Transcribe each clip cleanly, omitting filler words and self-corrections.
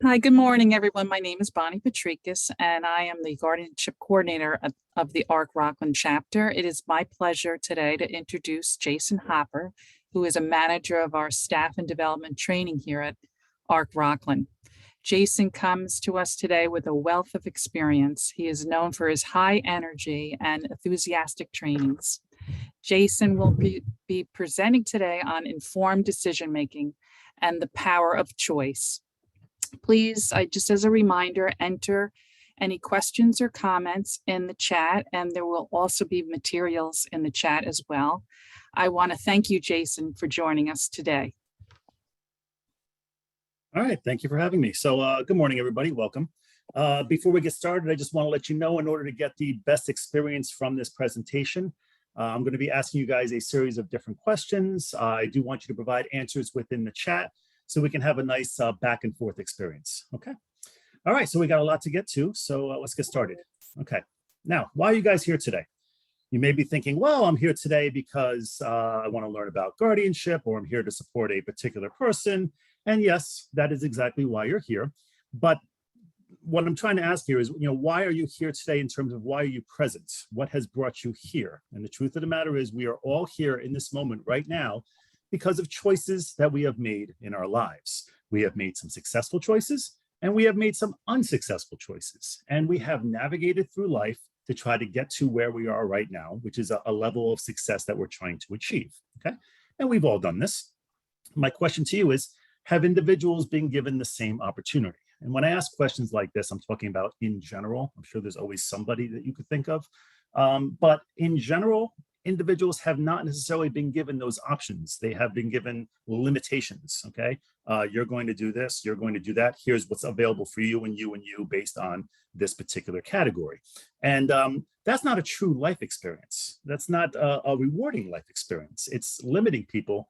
Hi, good morning, everyone. My name is Bonnie Patricus, and I am the Guardianship Coordinator of the ARC Rockland chapter. It is my pleasure today to introduce Jason Hopper, who is a manager of our staff and development training here at ARC Rockland. Jason comes to us today with a wealth of experience. He is known for his high energy and enthusiastic trainings. Jason will be presenting today on informed decision making and the power of choice. Please, just as a reminder, enter any questions or comments in the chat, and there will also be materials in the chat as well. I want to thank you, Jason, for joining us today. All right, thank you for having me. So good morning, everybody. Welcome. Before we get started, I just want to let you know, in order to get the best experience from this presentation, I'm going to be asking you guys a series of different questions. I do want you to provide answers within the chat so we can have a nice back and forth experience. Okay. All right, so we got a lot to get to, so let's get started. Okay. Now, why are you guys here today? You may be thinking, well, I'm here today because I want to learn about guardianship, or I'm here to support a particular person. And yes, that is exactly why you're here. But what I'm trying to ask here is, why are you here today in terms of why are you present? What has brought you here? And the truth of the matter is, we are all here in this moment right now because of choices that we have made in our lives. We have made some successful choices, and we have made some unsuccessful choices. And we have navigated through life to try to get to where we are right now, which is a level of success that we're trying to achieve, okay? And we've all done this. My question to you is, have individuals been given the same opportunity? And when I ask questions like this, I'm talking about in general. I'm sure there's always somebody that you could think of. But in general, individuals have not necessarily been given those options. They have been given limitations, okay? You're going to do this, you're going to do that. Here's what's available for you and you and you based on this particular category. And that's not a true life experience. That's not a rewarding life experience. It's limiting people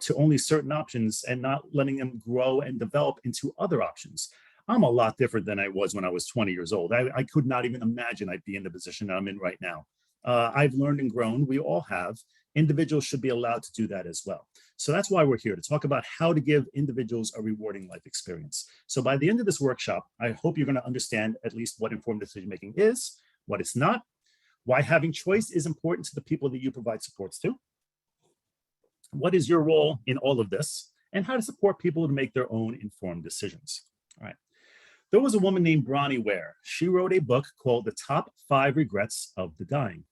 to only certain options and not letting them grow and develop into other options. I'm a lot different than I was when I was 20 years old. I could not even imagine I'd be in the position that I'm in right now. I've learned and grown. We all have. Individuals should be allowed to do that as well. So that's why we're here, to talk about how to give individuals a rewarding life experience. So by the end of this workshop, I hope you're going to understand at least what informed decision making is, what it's not, why having choice is important to the people that you provide supports to, what is your role in all of this, and how to support people to make their own informed decisions. All right. There was a woman named Bronnie Ware. She wrote a book called The Top 5 Regrets of the Dying.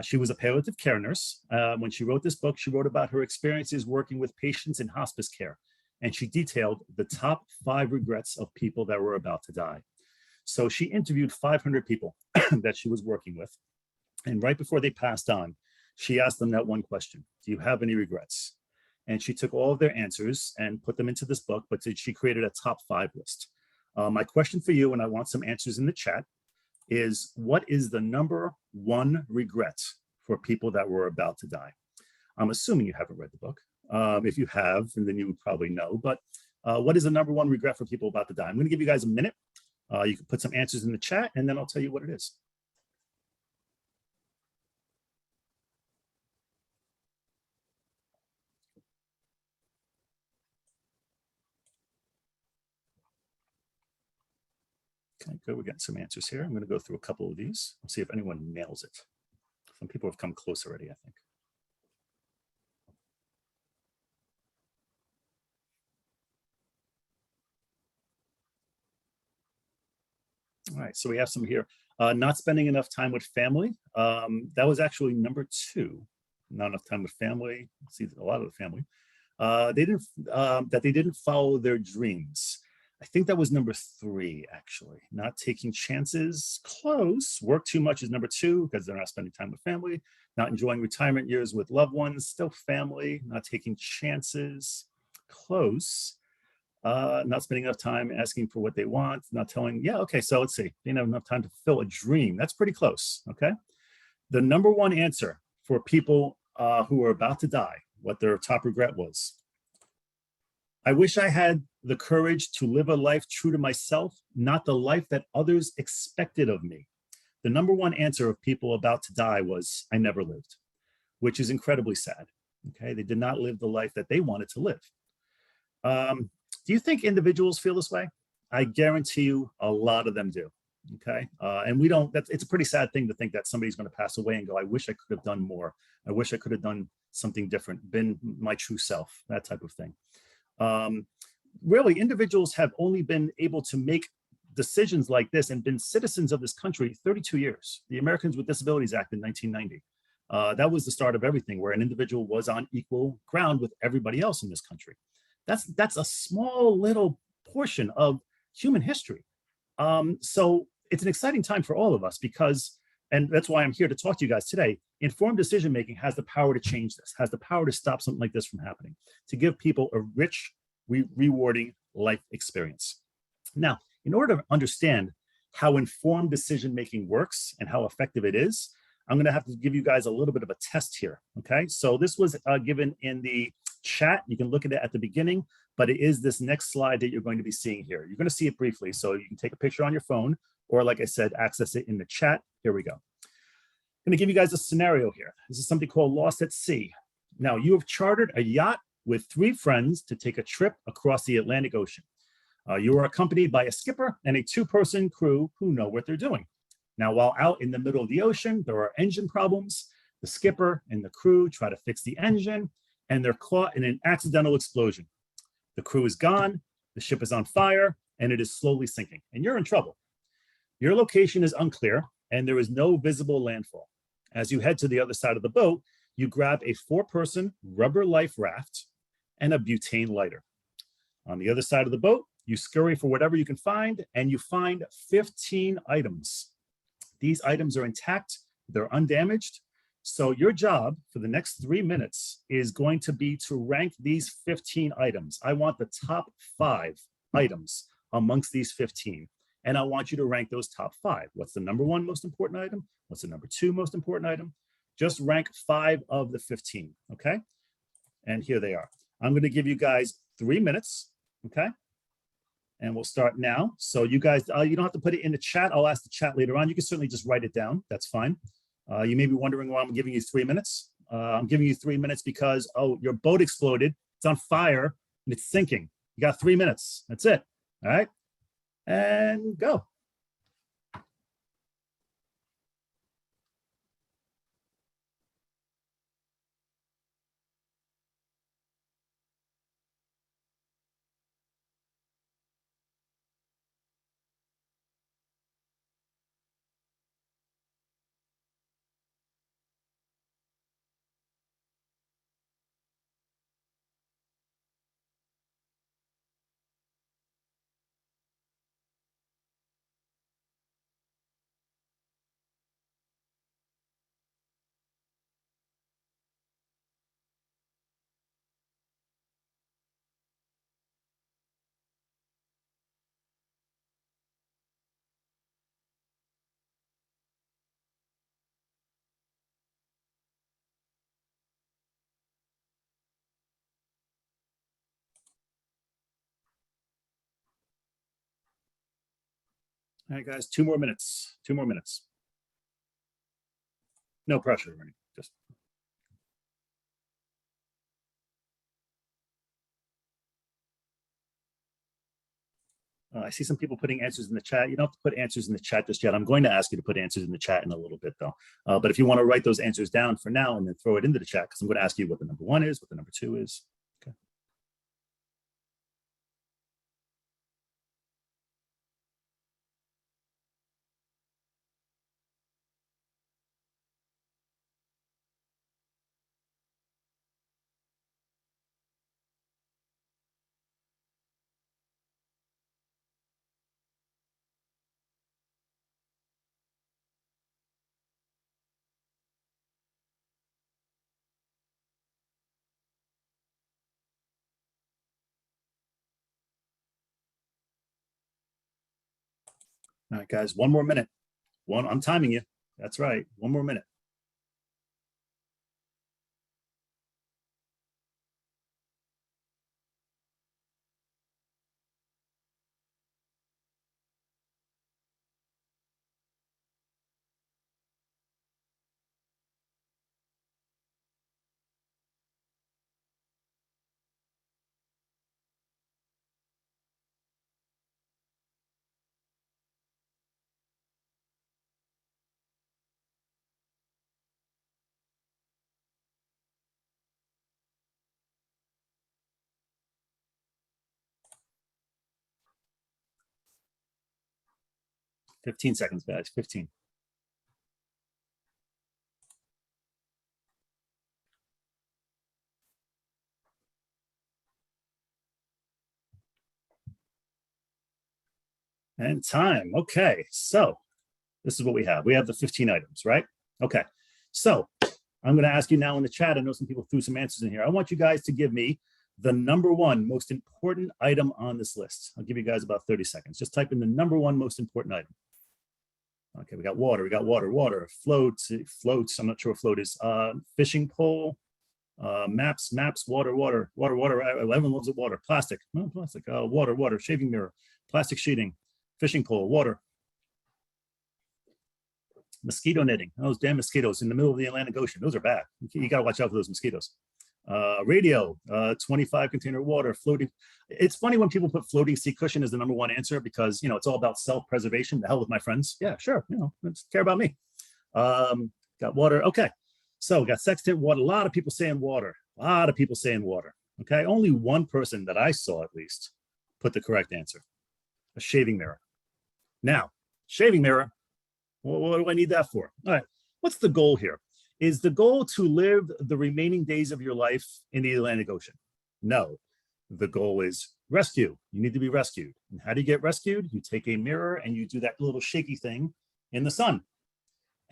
She was a palliative care nurse. When she wrote this book, she wrote about her experiences working with patients in hospice care, and she detailed the top 5 regrets of people that were about to die. So she interviewed 500 people that she was working with, and right before they passed on, she asked them that one question: do you have any regrets? And she took all of their answers and put them into this book, but she created a top 5 list. My question for you, and I want some answers in the chat, is what is the number 1 regret for people that were about to die? I'm assuming you haven't read the book. If you have, then you would probably know, but what is the number 1 regret for people about to die? I'm gonna give you guys a minute. You can put some answers in the chat, and then I'll tell you what it is. Okay, good, we're getting some answers here. I'm going to go through a couple of these. Let's see if anyone nails it. Some people have come close already, I think. All right, so we have some here. Not spending enough time with family. That was actually number 2. Not enough time with family. See a lot of the family. That they didn't follow their dreams. I think that was number 3, actually. Not taking chances, close. Work too much is number 2 because they're not spending time with family. Not enjoying retirement years with loved ones, still family. Not taking chances, close. Not spending enough time asking for what they want. Not telling, yeah, okay, so let's see. They didn't have enough time to fulfill a dream. That's pretty close, okay? The number 1 answer for people who are about to die, what their top regret was: I wish I had the courage to live a life true to myself, not the life that others expected of me. The number 1 answer of people about to die was, I never lived, which is incredibly sad. Okay, they did not live the life that they wanted to live. Do you think individuals feel this way? I guarantee you a lot of them do. Okay. And we don't, it's a pretty sad thing to think that somebody's going to pass away and go, I wish I could have done more. I wish I could have done something different, been my true self, that type of thing. Really, individuals have only been able to make decisions like this and been citizens of this country 32 years. The Americans with Disabilities Act in 1990. That was the start of everything, where an individual was on equal ground with everybody else in this country. That's a small little portion of human history. So it's an exciting time for all of us because, and that's why I'm here to talk to you guys today. Informed decision making has the power to change this, has the power to stop something like this from happening, to give people a rich, rewarding life experience. Now, in order to understand how informed decision making works and how effective it is, I'm going to have to give you guys a little bit of a test here. Okay, so this was given in the chat. You can look at it at the beginning, but it is this next slide that you're going to be seeing here. You're going to see it briefly, so you can take a picture on your phone, or like I said, access it in the chat. Here we go. I'm going to give you guys a scenario here. This is something called Lost at Sea. Now, you have chartered a yacht with 3 friends to take a trip across the Atlantic Ocean. You are accompanied by a skipper and a 2-person crew who know what they're doing. Now, while out in the middle of the ocean, there are engine problems. The skipper and the crew try to fix the engine, and they're caught in an accidental explosion. The crew is gone, the ship is on fire, and it is slowly sinking, and you're in trouble. Your location is unclear, and there is no visible landfall. As you head to the other side of the boat, you grab a 4-person rubber life raft and a butane lighter. On the other side of the boat, you scurry for whatever you can find, and you find 15 items. These items are intact, they're undamaged. So your job for the next 3 minutes is going to be to rank these 15 items. I want the top 5 items amongst these 15. And I want you to rank those top 5. What's the number 1 most important item? What's the number 2 most important item? Just rank 5 of the 15, okay? And here they are. I'm going to give you guys 3 minutes, okay? And we'll start now. So you guys, you don't have to put it in the chat. I'll ask the chat later on. You can certainly just write it down. That's fine. You may be wondering why I'm giving you 3 minutes. I'm giving you 3 minutes because, oh, your boat exploded. It's on fire and it's sinking. You got 3 minutes. That's it. All right. And go. All right, guys, 2 more minutes. 2 more minutes. No pressure, Ernie. Just. I see some people putting answers in the chat. You don't have to put answers in the chat just yet. I'm going to ask you to put answers in the chat in a little bit, though. But if you want to write those answers down for now and then throw it into the chat, because I'm going to ask you what the number 1 is, what the number 2 is. Okay. All right, guys, 1 more minute. I'm timing you. That's right. 1 more minute. 15 seconds, guys, 15. And time. Okay, so this is what we have. We have the 15 items, right? Okay, so I'm going to ask you now in the chat. I know some people threw some answers in here. I want you guys to give me the number one most important item on this list. I'll give you guys about 30 seconds. Just type in the number one most important item. Okay, we got water, water, floats, I'm not sure what float is, fishing pole, maps, water, everyone loves it, water, plastic, no plastic, water, shaving mirror, plastic sheeting, fishing pole, water. Mosquito netting, those damn mosquitoes in the middle of the Atlantic Ocean, those are bad. You gotta watch out for those mosquitoes. Radio, 25 container water, floating. It's funny when people put floating seat cushion as the number one answer because, you know, it's all about self-preservation. The hell with my friends. Yeah, sure. You know, let's care about me. Got water. Okay. So we got sextant, water. A lot of people saying water. A lot of people saying water. Okay. Only one person that I saw at least put the correct answer. A shaving mirror. Now, shaving mirror. What do I need that for? All right. What's the goal here? Is the goal to live the remaining days of your life in the Atlantic Ocean? No, the goal is rescue. You need to be rescued. And how do you get rescued? You take a mirror and you do that little shaky thing in the sun.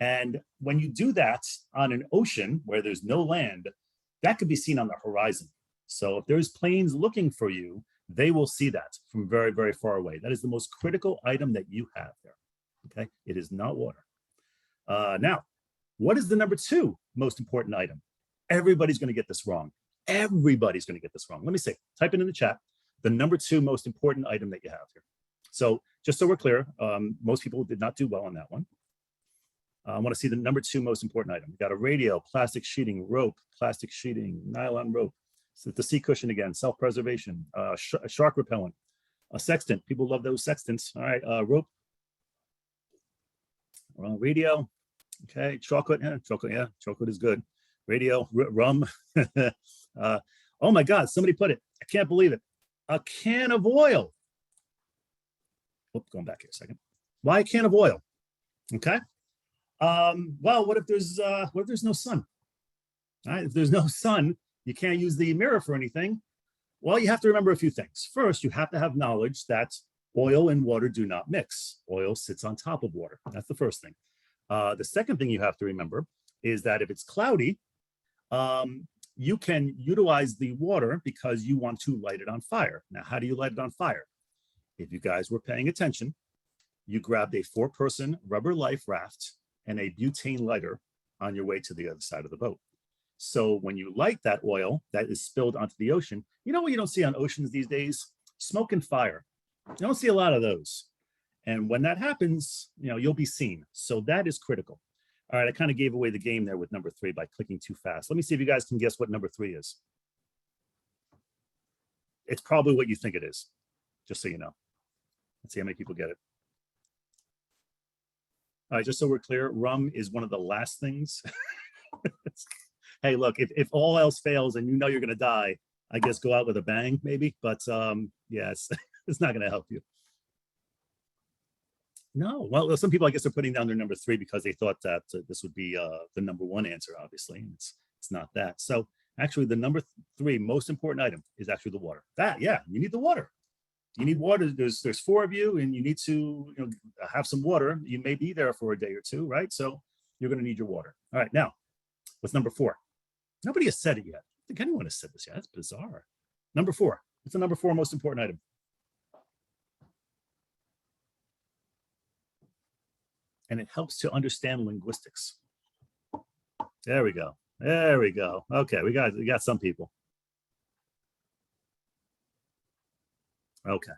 And when you do that on an ocean where there's no land, that could be seen on the horizon. So if there's planes looking for you, they will see that from very, very far away. That is the most critical item that you have there. Okay, it is not water. Now, what is the number two most important item? Everybody's going to get this wrong. Everybody's going to get this wrong. Let me see. Type it in the chat. The number two most important item that you have here. So just so we're clear, most people did not do well on that one. I want to see the number two most important item. We got a radio, plastic sheeting, rope, plastic sheeting, nylon rope. So the seat cushion again, self-preservation, shark repellent, a sextant. People love those sextants. All right, rope, radio. Okay, chocolate, chocolate is good. Radio, rum. Oh my God, somebody put it. I can't believe it. A can of oil. Oops, going back here a second. Why a can of oil? Okay. Well, what if there's no sun? All right, if there's no sun, you can't use the mirror for anything. Well, you have to remember a few things. First, you have to have knowledge that oil and water do not mix. Oil sits on top of water. That's the first thing. The second thing you have to remember is that if it's cloudy, you can utilize the water because you want to light it on fire. Now, how do you light it on fire? If you guys were paying attention, you grabbed a 4-person rubber life raft and a butane lighter on your way to the other side of the boat. So when you light that oil that is spilled onto the ocean, you know what you don't see on oceans these days? Smoke and fire. You don't see a lot of those. And when that happens, you know, you'll be seen. So that is critical. All right, I kind of gave away the game there with number 3 by clicking too fast. Let me see if you guys can guess what number 3 is. It's probably what you think it is, just so you know. Let's see how many people get it. All right, just so we're clear, rum is one of the last things. Hey, look, if all else fails and you know you're going to die, I guess go out with a bang, maybe. But yeah, it's not going to help you. No, well, some people, I guess, are putting down their number 3 because they thought that this would be the number 1 answer, obviously. And it's not that. So actually, the number 3 most important item is actually the water. Yeah, you need the water. You need water. There's 4 of you, and you need to have some water. You may be there for a day or 2, right? So you're going to need your water. All right, now, what's number 4? Nobody has said it yet. I think anyone has said this yet. That's bizarre. Number 4. What's the number 4 most important item? And it helps to understand linguistics. There we go. There we go. Okay, we got some people. Okay.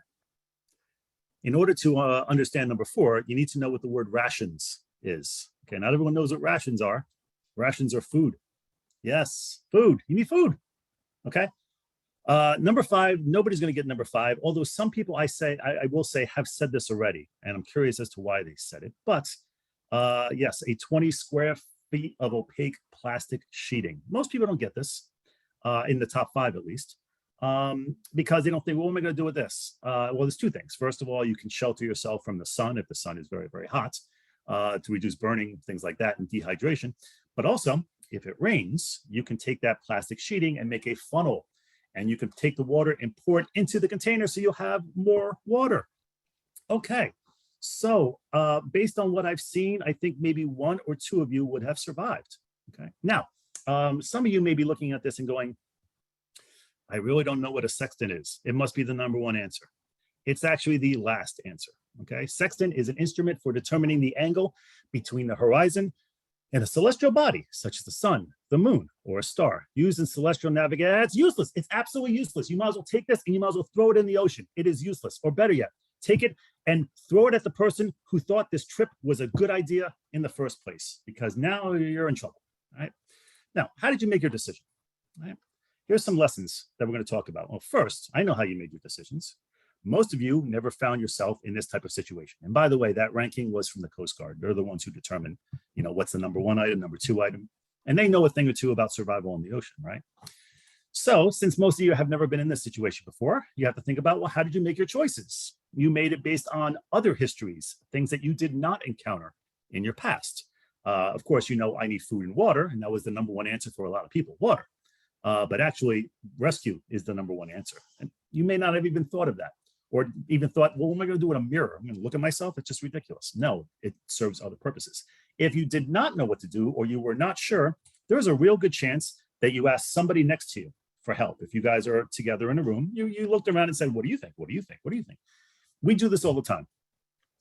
In order to understand number 4, you need to know what the word rations is. Okay, not everyone knows what rations are. Rations are food. Yes, food. You need food. Okay. Number 5, nobody's going to get number 5, although some people I will say have said this already, and I'm curious as to why they said it. But yes, a 20 square feet of opaque plastic sheeting. Most people don't get this in the top 5, at least. because they don't think, well, what am I going to do with this? Well, there's two things. First of all, you can shelter yourself from the sun if the sun is very, very hot, to reduce burning, things like that, and dehydration. But also, if it rains, you can take that plastic sheeting and make a funnel, and you can take the water and pour it into the container so you'll have more water. Okay, so based on what I've seen, I think maybe one or two of you would have survived. Okay, now some of you may be looking at this and going, I really don't know what a sextant is. It must be the number one answer. It's actually the last answer. Okay, sextant is an instrument for determining the angle between the horizon and a celestial body, such as the sun, the moon, or a star, used in celestial navigation. It's useless. It's absolutely useless. You might as well take this and you might as well throw it in the ocean. It is useless. Or better yet, take it and throw it at the person who thought this trip was a good idea in the first place, because now you're in trouble. All right. Now, how did you make your decision? All right. Here's some lessons that we're going to talk about. Well, first, I know how you made your decisions. Most of you never found yourself in this type of situation. And by the way, that ranking was from the Coast Guard. They're the ones who determine, what's the number one item, number two item, and they know a thing or two about survival in the ocean, right? So since most of you have never been in this situation before, you have to think about, well, how did you make your choices? You made it based on other histories, things that you did not encounter in your past. Of course, I need food and water, and that was the number one answer for a lot of people, water. But actually, rescue is the number one answer. And you may not have even thought of that, or even thought, well, what am I going to do with a mirror? I'm going to look at myself? It's just ridiculous. No, it serves other purposes. If you did not know what to do, or you were not sure, there's a real good chance that you asked somebody next to you for help. If you guys are together in a room, you looked around and said, what do you think? What do you think? What do you think? We do this all the time.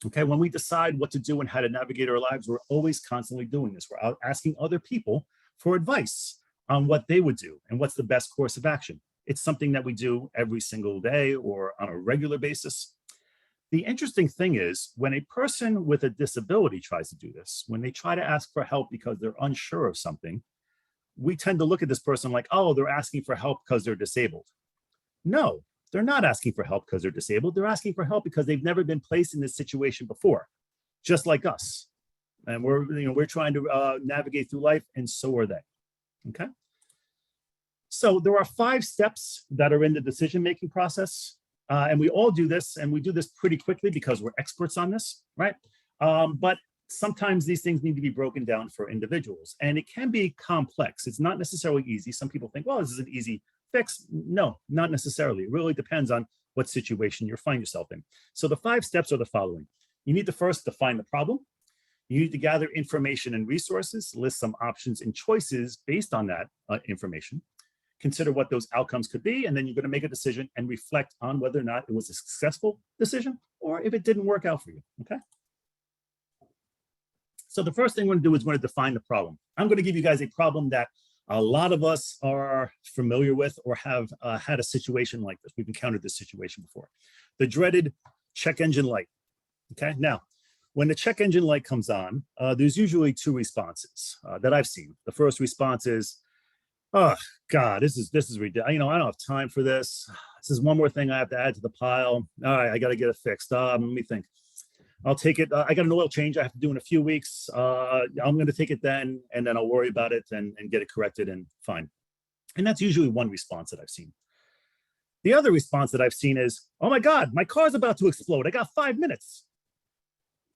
Okay, when we decide what to do and how to navigate our lives, we're always constantly doing this. We're out asking other people for advice on what they would do and what's the best course of action. It's something that we do every single day or on a regular basis. The interesting thing is, when a person with a disability tries to do this, when they try to ask for help because they're unsure of something, we tend to look at this person like, oh, they're asking for help because they're disabled. No, they're not asking for help because they're disabled. They're asking for help because they've never been placed in this situation before, just like us. And we're trying to navigate through life, and so are they. Okay. So there are 5 steps that are in the decision-making process. And we all do this, and we do this pretty quickly because we're experts on this, right? But sometimes these things need to be broken down for individuals, and it can be complex. It's not necessarily easy. Some people think, well, this is an easy fix. No, not necessarily. It really depends on what situation you find yourself in. So the 5 steps are the following. You need to first define the problem. You need to gather information and resources, list some options and choices based on that information. Consider what those outcomes could be, and then you're going to make a decision and reflect on whether or not it was a successful decision or if it didn't work out for you, okay? So the first thing we're going to do is we're going to define the problem. I'm going to give you guys a problem that a lot of us are familiar with or have had a situation like this. We've encountered this situation before. The dreaded check engine light, okay? Now, when the check engine light comes on, there's usually 2 responses that I've seen. The first response is, oh God, this is ridiculous. I don't have time for this. This is one more thing I have to add to the pile. All right, I got to get it fixed. Let me think. I'll take it. I got an oil change I have to do in a few weeks. I'm going to take it then, and then I'll worry about it and get it corrected and fine. And that's usually one response that I've seen. The other response that I've seen is, oh my God, my car's about to explode. I got 5 minutes.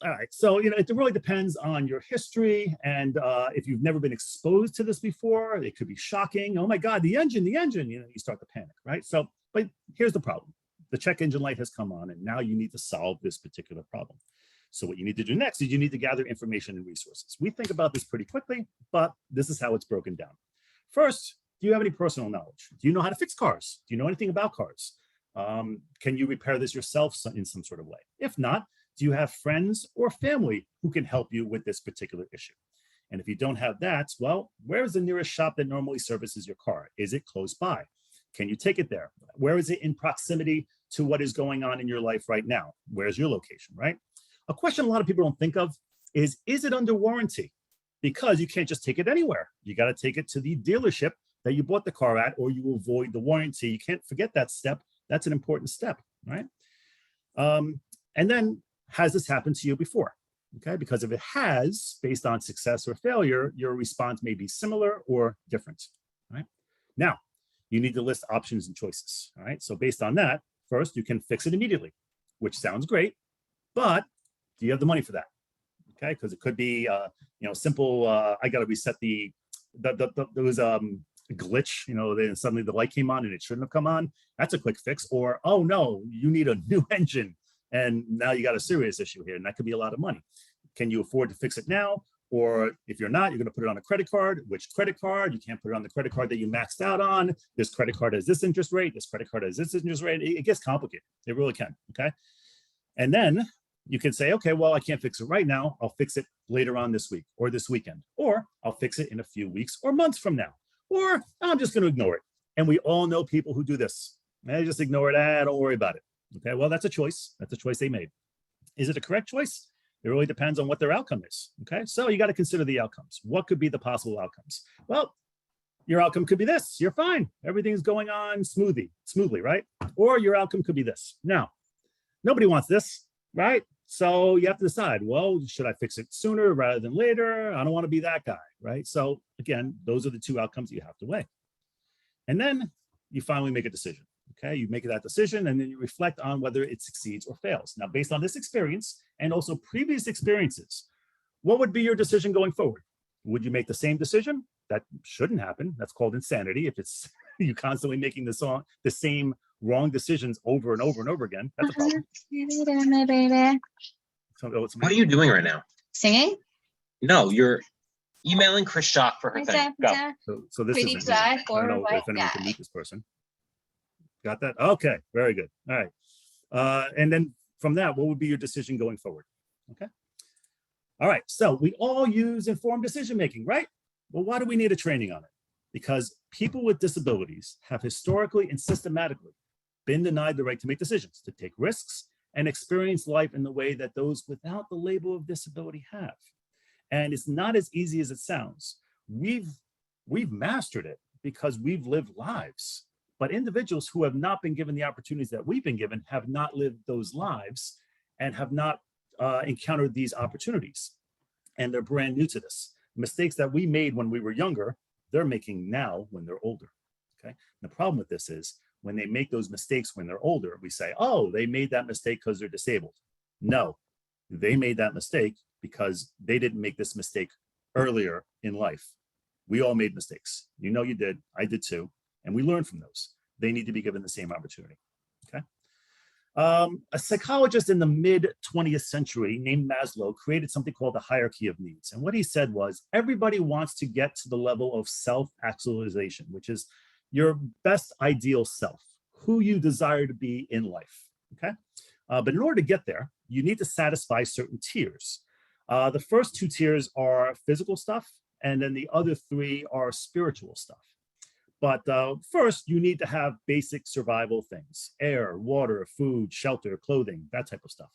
All right, so it really depends on your history, and if you've never been exposed to this before, it could be shocking. Oh my God, the engine, you start to panic, right? So, but here's the problem. The check engine light has come on, and now you need to solve this particular problem. So what you need to do next is you need to gather information and resources. We think about this pretty quickly, but this is how it's broken down. First, do you have any personal knowledge? Do you know how to fix cars? Do you know anything about cars? Can you repair this yourself in some sort of way? If not, do you have friends or family who can help you with this particular issue? And if you don't have that, well, where is the nearest shop that normally services your car? Is it close by? Can you take it there? Where is it in proximity to what is going on in your life right now? Where's your location, right? A question a lot of people don't think of is it under warranty? Because you can't just take it anywhere. You got to take it to the dealership that you bought the car at, or you will void the warranty. You can't forget that step. That's an important step, right? And then, has this happened to you before? Okay, because if it has, based on success or failure, your response may be similar or different, right? Now, you need to list options and choices. All right. So based on that, first, you can fix it immediately, which sounds great, but do you have the money for that? Okay. Because it could be, simple, I got to reset there was a glitch, then suddenly the light came on and it shouldn't have come on. That's a quick fix. Or, oh no, you need a new engine. And now you got a serious issue here. And that could be a lot of money. Can you afford to fix it now? Or if you're not, you're going to put it on a credit card. Which credit card? You can't put it on the credit card that you maxed out on. This credit card has this interest rate. This credit card has this interest rate. It gets complicated. It really can. Okay. And then you can say, okay, well, I can't fix it right now. I'll fix it later on this week or this weekend, or I'll fix it in a few weeks or months from now, or I'm just going to ignore it. And we all know people who do this. They just ignore it. Don't worry about it. Okay. Well, that's a choice. That's a choice they made. Is it a correct choice? It really depends on what their outcome is. Okay. So you got to consider the outcomes. What could be the possible outcomes? Well, your outcome could be this. You're fine. Everything's going on smoothly, right? Or your outcome could be this. Now, nobody wants this, right? So you have to decide, well, should I fix it sooner rather than later? I don't want to be that guy, right? So again, those are the two outcomes you have to weigh. And then you finally make a decision. Okay, you make that decision and then you reflect on whether it succeeds or fails. Now, based on this experience and also previous experiences, what would be your decision going forward? Would you make the same decision? That shouldn't happen. That's called insanity. If it's you constantly making the same wrong decisions over and over and over again, that's a problem. What are you doing right now? Singing? No, you're emailing Chris Schock for her thing. Go. So this Pretty isn't dry me. I for don't a know white if anyone can guy. meet this person. Got that? Okay, very good. All right. And then from that, what would be your decision going forward? Okay. All right. So we all use informed decision making, right? Well, why do we need a training on it? Because people with disabilities have historically and systematically been denied the right to make decisions, to take risks, and experience life in the way that those without the label of disability have. And it's not as easy as it sounds. We've mastered it because we've lived lives. But individuals who have not been given the opportunities that we've been given have not lived those lives and have not encountered these opportunities. And they're brand new to this. Mistakes that we made when we were younger, they're making now when they're older. Okay. And the problem with this is when they make those mistakes when they're older, we say, oh, they made that mistake because they're disabled. No, they made that mistake because they didn't make this mistake earlier in life. We all made mistakes. You know you did. I did too. And we learn from those. They need to be given the same opportunity. Okay. A psychologist in the mid 20th century named Maslow created something called the hierarchy of needs. And what he said was, everybody wants to get to the level of self-actualization, which is your best ideal self, who you desire to be in life. Okay. But in order to get there, you need to satisfy certain tiers. The first two tiers are physical stuff, and then the other three are spiritual stuff. But first, you need to have basic survival things: air, water, food, shelter, clothing, that type of stuff.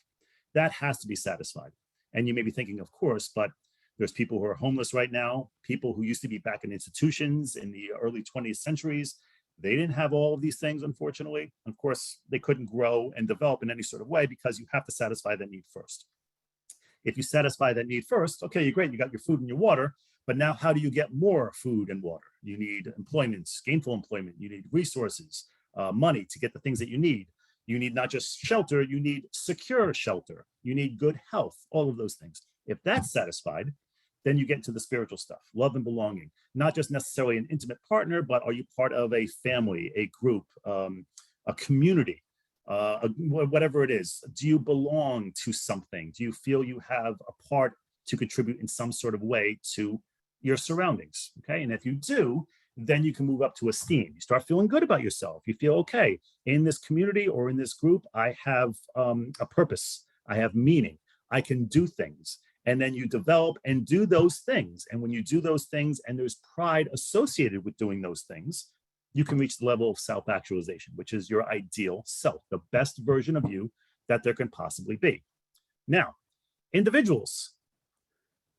That has to be satisfied. And you may be thinking, of course, but there's people who are homeless right now, people who used to be back in institutions in the early 20th centuries. They didn't have all of these things, unfortunately. Of course, they couldn't grow and develop in any sort of way because you have to satisfy that need first. If you satisfy that need first, okay, you're great, you got your food and your water. But now how do you get more food and water? You need employment, gainful employment. You need resources, money to get the things that you need. You need not just shelter, you need secure shelter. You need good health, all of those things. If that's satisfied, then you get into the spiritual stuff, love and belonging. Not just necessarily an intimate partner, but are you part of a family, a group, a community, whatever it is? Do you belong to something? Do you feel you have a part to contribute in some sort of way to your surroundings? Okay. And if you do, then you can move up to esteem. You start feeling good about yourself. You feel, okay, in this community or in this group, I have a purpose. I have meaning. I can do things. And then you develop and do those things. And when you do those things and there's pride associated with doing those things, you can reach the level of self-actualization, which is your ideal self, the best version of you that there can possibly be. Now, individuals.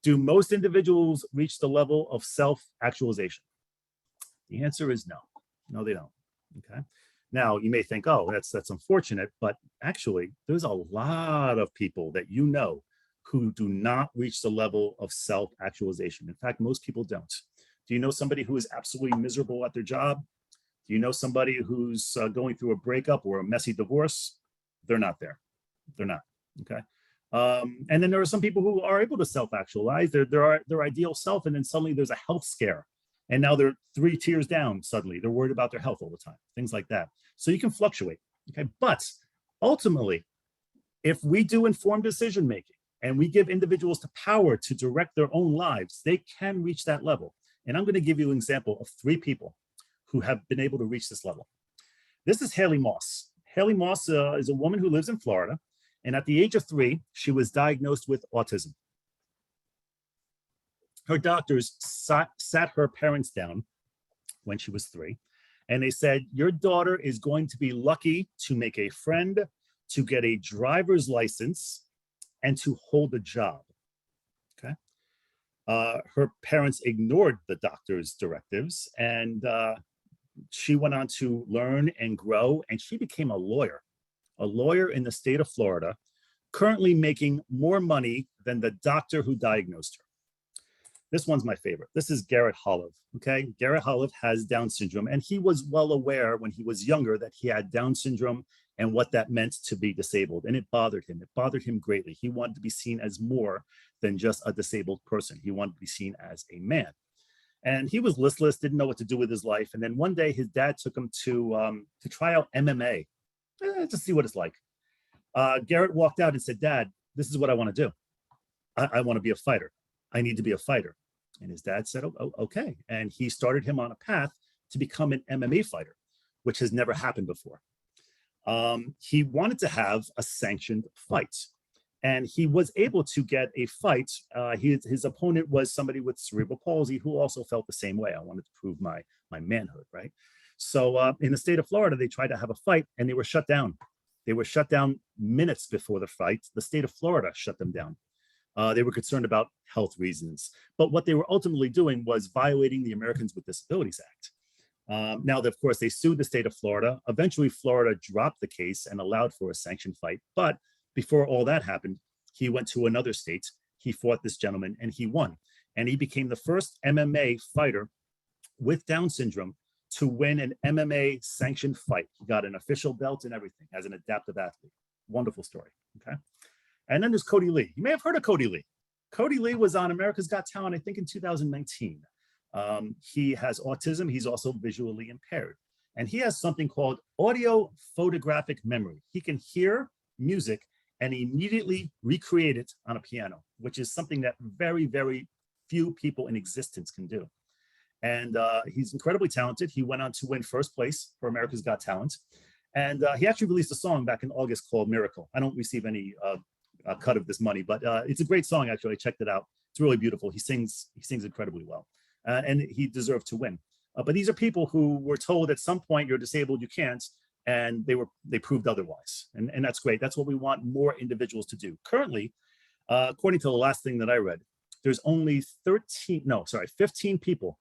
Do most individuals reach the level of self-actualization? The answer is no. No, they don't. Okay. Now, you may think, oh, that's unfortunate, but actually, there's a lot of people that you know who do not reach the level of self-actualization. In fact, most people don't. Do you know somebody who is absolutely miserable at their job? Do you know somebody who's going through a breakup or a messy divorce? They're not there. They're not. Okay. And then there are some people who are able to self-actualize their ideal self, and then suddenly there's a health scare, and now they're 3 tiers down. Suddenly they're worried about their health all the time, things like that. So you can fluctuate. Okay, but ultimately, if we do informed decision making and we give individuals the power to direct their own lives, they can reach that level. And I'm going to give you an example of 3 people who have been able to reach this level. This is Haley Moss. Haley Moss is a woman who lives in Florida. And at the age of 3, she was diagnosed with autism. Her doctors sat her parents down when she was 3, and they said, your daughter is going to be lucky to make a friend, to get a driver's license, and to hold a job. Okay. Her parents ignored the doctor's directives, and she went on to learn and grow, and she became a lawyer in the state of Florida, currently making more money than the doctor who diagnosed her. This one's my favorite. This is Garrett Holliv. Okay, Garrett Holliv has Down syndrome, and he was well aware when he was younger that he had Down syndrome and what that meant to be disabled, and it bothered him. It bothered him greatly. He wanted to be seen as more than just a disabled person. He wanted to be seen as a man. And he was listless, didn't know what to do with his life. And then one day his dad took him to try out MMA, to see what it's like. Garrett walked out and said, Dad, this is what I want to do. I want to be a fighter. I need to be a fighter. And his dad said, oh, okay. And he started him on a path to become an MMA fighter, which has never happened before. He wanted to have a sanctioned fight. And he was able to get a fight. His opponent was somebody with cerebral palsy who also felt the same way. I wanted to prove my manhood, right? So in the state of Florida, they tried to have a fight and they were shut down. They were shut down minutes before the fight. The state of Florida shut them down. They were concerned about health reasons. But what they were ultimately doing was violating the Americans with Disabilities Act. Now, of course, they sued the state of Florida. Eventually, Florida dropped the case and allowed for a sanctioned fight. But before all that happened, he went to another state. He fought this gentleman and he won. And he became the first MMA fighter with Down syndrome to win an MMA sanctioned fight. He got an official belt and everything as an adaptive athlete. Wonderful story, okay? And then there's Cody Lee. You may have heard of Cody Lee. Cody Lee was on America's Got Talent, I think in 2019. He has autism. He's also visually impaired. And he has something called audio photographic memory. He can hear music and immediately recreate it on a piano, which is something that very, very few people in existence can do. And he's incredibly talented. He went on to win first place for America's Got Talent. And he actually released a song back in August called Miracle. I don't receive any cut of this money, but it's a great song, actually. I checked it out. It's really beautiful. He sings incredibly well. And he deserved to win. But these are people who were told at some point, you're disabled, you can't. And they proved otherwise. And that's great. That's what we want more individuals to do. Currently, according to the last thing that I read, there's only 15 people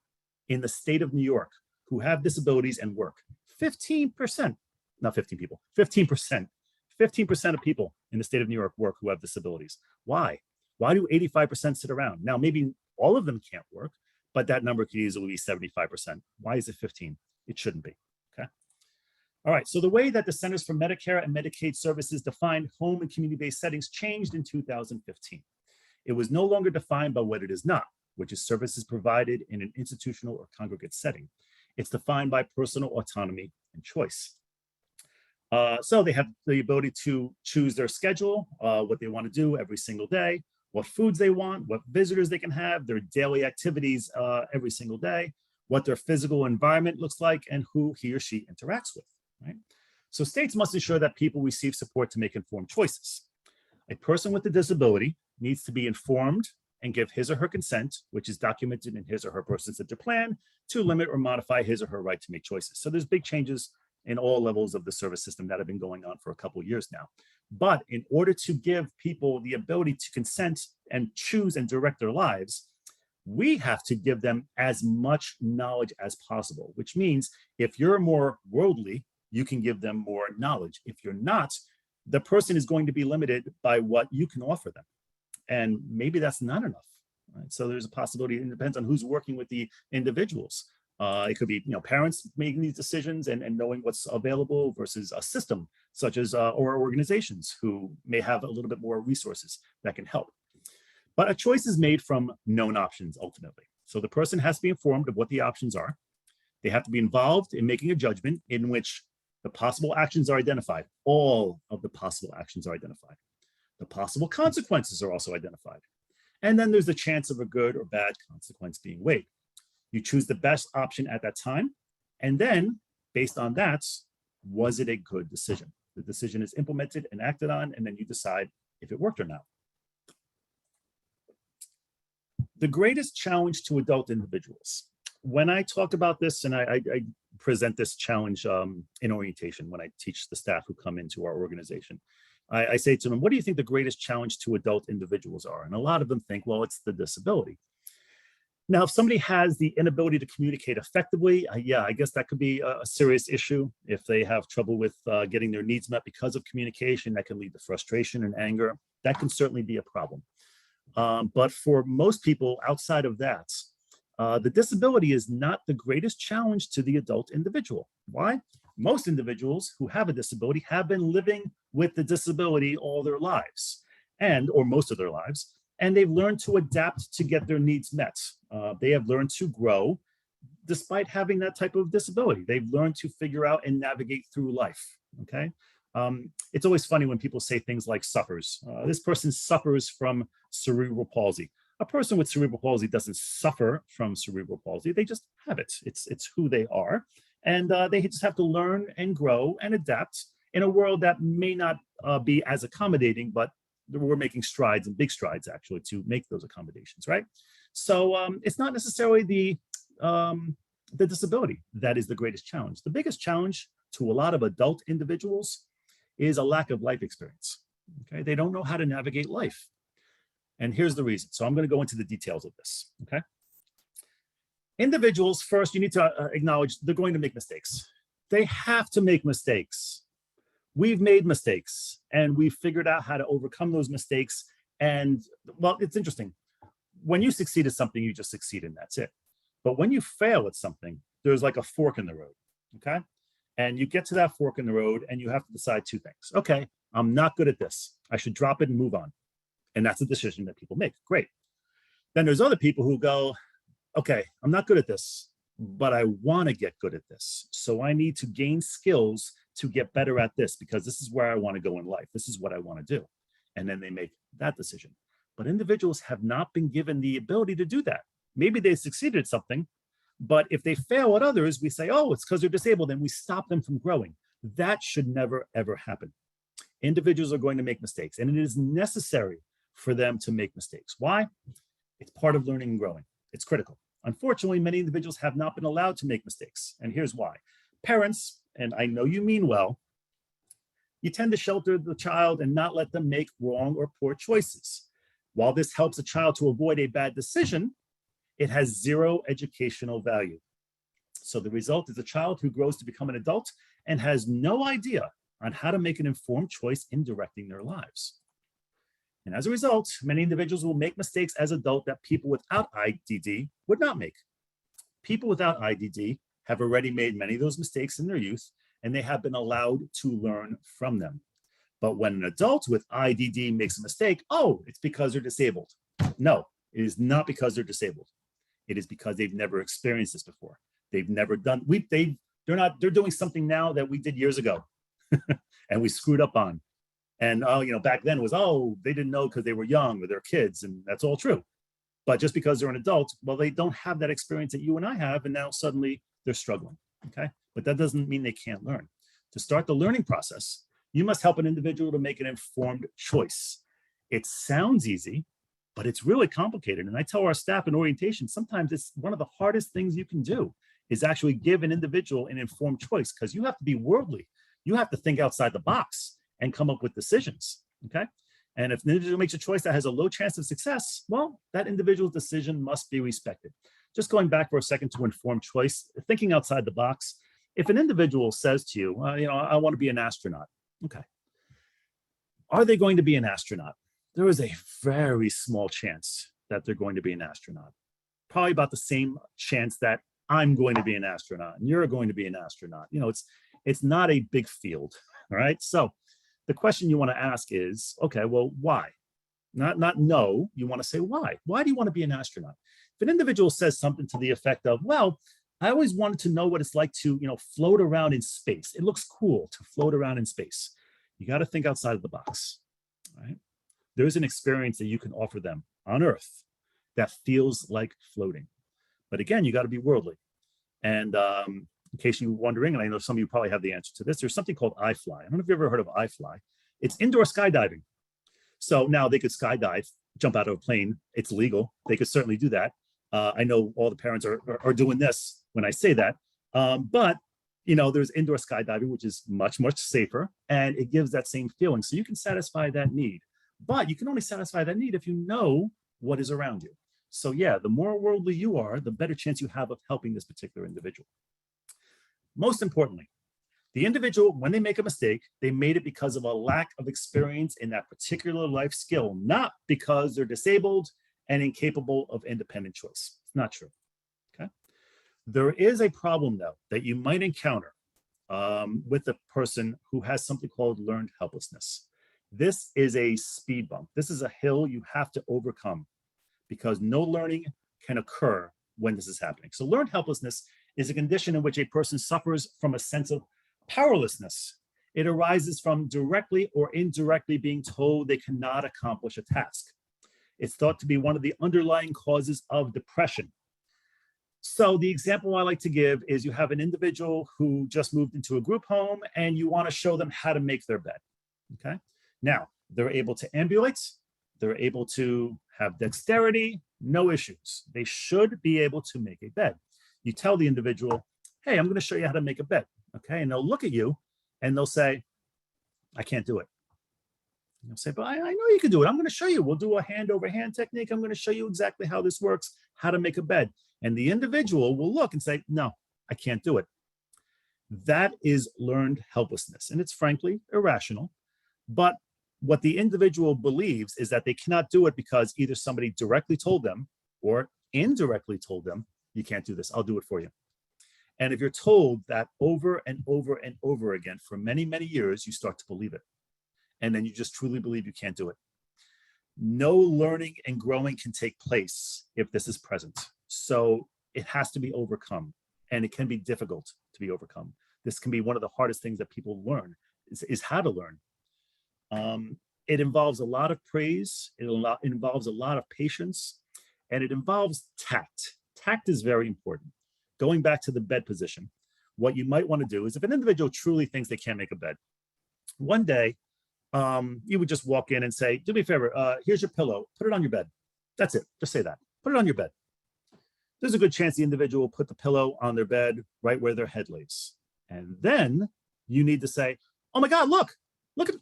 in the state of New York who have disabilities and work. 15%, not 15 people, 15%. 15% of people in the state of New York work who have disabilities. Why? Why do 85% sit around? Now, maybe all of them can't work, but that number could easily be 75%. Why is it 15? It shouldn't be, okay? All right, so the way that the Centers for Medicare and Medicaid Services defined home and community-based settings changed in 2015. It was no longer defined by what it is not, which is services provided in an institutional or congregate setting. It's defined by personal autonomy and choice. So they have the ability to choose their schedule, what they want to do every single day, what foods they want, what visitors they can have, their daily activities every single day, what their physical environment looks like, and who he or she interacts with, right? So states must ensure that people receive support to make informed choices. A person with a disability needs to be informed and give his or her consent, which is documented in his or her birth-centered plan, to limit or modify his or her right to make choices. So there's big changes in all levels of the service system that have been going on for a couple of years now. But in order to give people the ability to consent and choose and direct their lives, we have to give them as much knowledge as possible, which means if you're more worldly, you can give them more knowledge. If you're not, the person is going to be limited by what you can offer them. And maybe that's not enough, right? So there's a possibility, it depends on who's working with the individuals. It could be, parents making these decisions and knowing what's available versus a system such as or organizations who may have a little bit more resources that can help. But a choice is made from known options ultimately. So the person has to be informed of what the options are. They have to be involved in making a judgment in which the possible actions are identified. All of the possible actions are identified. The possible consequences are also identified. And then there's the chance of a good or bad consequence being weighed. You choose the best option at that time. And then based on that, was it a good decision? The decision is implemented and acted on, and then you decide if it worked or not. The greatest challenge to adult individuals. When I talk about this, and I present this challenge in orientation when I teach the staff who come into our organization, I say to them, what do you think the greatest challenge to adult individuals are? And a lot of them think, well, it's the disability. Now, if somebody has the inability to communicate effectively, yeah, I guess that could be a serious issue. If they have trouble with getting their needs met because of communication, that can lead to frustration and anger. That can certainly be a problem. But for most people outside of that, the disability is not the greatest challenge to the adult individual. Why? Most individuals who have a disability have been living with the disability all their lives, or most of their lives, and they've learned to adapt to get their needs met. They have learned to grow despite having that type of disability. They've learned to figure out and navigate through life, okay? It's always funny when people say things like suffers. This person suffers from cerebral palsy. A person with cerebral palsy doesn't suffer from cerebral palsy. They just have it. It's who they are. And they just have to learn and grow and adapt in a world that may not be as accommodating, but we're making strides, and big strides actually, to make those accommodations, right? So it's not necessarily the disability that is the greatest challenge. The biggest challenge to a lot of adult individuals is a lack of life experience, okay? They don't know how to navigate life. And here's the reason. So I'm going to go into the details of this, okay? Individuals, first, you need to acknowledge they're going to make mistakes. They have to make mistakes. We've made mistakes, and we've figured out how to overcome those mistakes. And, well, it's interesting. When you succeed at something, you just succeed, and that's it. But when you fail at something, there's like a fork in the road, okay? And you get to that fork in the road, and you have to decide two things. Okay, I'm not good at this. I should drop it and move on. And that's a decision that people make. Great. Then there's other people who go, okay, I'm not good at this, but I want to get good at this. So I need to gain skills to get better at this because this is where I want to go in life. This is what I want to do. And then they make that decision. But individuals have not been given the ability to do that. Maybe they succeeded at something, but if they fail at others, we say, oh, it's because they're disabled, and we stop them from growing. That should never, ever happen. Individuals are going to make mistakes, and it is necessary for them to make mistakes. Why? It's part of learning and growing. It's critical. Unfortunately, many individuals have not been allowed to make mistakes, and here's why. Parents, and I know you mean well, you tend to shelter the child and not let them make wrong or poor choices. While this helps a child to avoid a bad decision, it has zero educational value. So the result is a child who grows to become an adult and has no idea on how to make an informed choice in directing their lives. And as a result, many individuals will make mistakes as adults that people without IDD would not make. People without IDD have already made many of those mistakes in their youth, and they have been allowed to learn from them. But when an adult with IDD makes a mistake, oh, it's because they're disabled. No, it is not because they're disabled. It is because they've never experienced this before. They've never done, they're doing something now that we did years ago and we screwed up on. And back then it was, oh, they didn't know because they were young or they're kids, and that's all true. But just because they're an adult, well, they don't have that experience that you and I have, and now suddenly they're struggling, okay? But that doesn't mean they can't learn. To start the learning process, you must help an individual to make an informed choice. It sounds easy, but it's really complicated. And I tell our staff in orientation, sometimes it's one of the hardest things you can do is actually give an individual an informed choice, because you have to be worldly. You have to think outside the box and come up with decisions, okay? And if an individual makes a choice that has a low chance of success, well, that individual's decision must be respected. Just going back for a second to informed choice, thinking outside the box, if an individual says to you, I want to be an astronaut, okay. Are they going to be an astronaut? There is a very small chance that they're going to be an astronaut. Probably about the same chance that I'm going to be an astronaut and you're going to be an astronaut. It's not a big field. All right. So the question you want to ask is, okay, well, why? Not no, you want to say why. Why do you want to be an astronaut? If an individual says something to the effect of, well, I always wanted to know what it's like to, float around in space. It looks cool to float around in space. You got to think outside of the box, right? There's an experience that you can offer them on Earth that feels like floating. But again, you got to be worldly. And in case you're wondering, and I know some of you probably have the answer to this, there's something called iFly. I don't know if you've ever heard of iFly. It's indoor skydiving. So now they could skydive, jump out of a plane. It's legal. They could certainly do that. I know all the parents are doing this when I say that. But there's indoor skydiving, which is much, much safer, and it gives that same feeling. So you can satisfy that need. But you can only satisfy that need if you know what is around you. So yeah, the more worldly you are, the better chance you have of helping this particular individual. Most importantly, the individual, when they make a mistake, they made it because of a lack of experience in that particular life skill, not because they're disabled and incapable of independent choice. It's not true. Okay. There is a problem, though, that you might encounter with a person who has something called learned helplessness. This is a speed bump. This is a hill you have to overcome because no learning can occur when this is happening. So learned helplessness is a condition in which a person suffers from a sense of powerlessness. It arises from directly or indirectly being told they cannot accomplish a task. It's thought to be one of the underlying causes of depression. So the example I like to give is you have an individual who just moved into a group home and you want to show them how to make their bed. Okay. Now, they're able to ambulate, they're able to have dexterity, no issues. They should be able to make a bed. You tell the individual, hey, I'm going to show you how to make a bed. Okay. And they'll look at you and they'll say, I can't do it. And you'll say, but I know you can do it. I'm going to show you. We'll do a hand over hand technique. I'm going to show you exactly how this works, how to make a bed. And the individual will look and say, no, I can't do it. That is learned helplessness. And it's frankly irrational. But what the individual believes is that they cannot do it because either somebody directly told them or indirectly told them, you can't do this, I'll do it for you. And if you're told that over and over and over again for many, many years, you start to believe it. And then you just truly believe you can't do it. No learning and growing can take place if this is present. So it has to be overcome, and it can be difficult to be overcome. This can be one of the hardest things that people learn is how to learn. It involves a lot of praise, it involves a lot of patience, and it involves tact. Tact is very important. Going back to the bed position, what you might want to do is if an individual truly thinks they can't make a bed, one day you would just walk in and say, do me a favor, here's your pillow, put it on your bed. That's it, just say that, put it on your bed. There's a good chance the individual will put the pillow on their bed right where their head lays. And then you need to say, oh my God, look at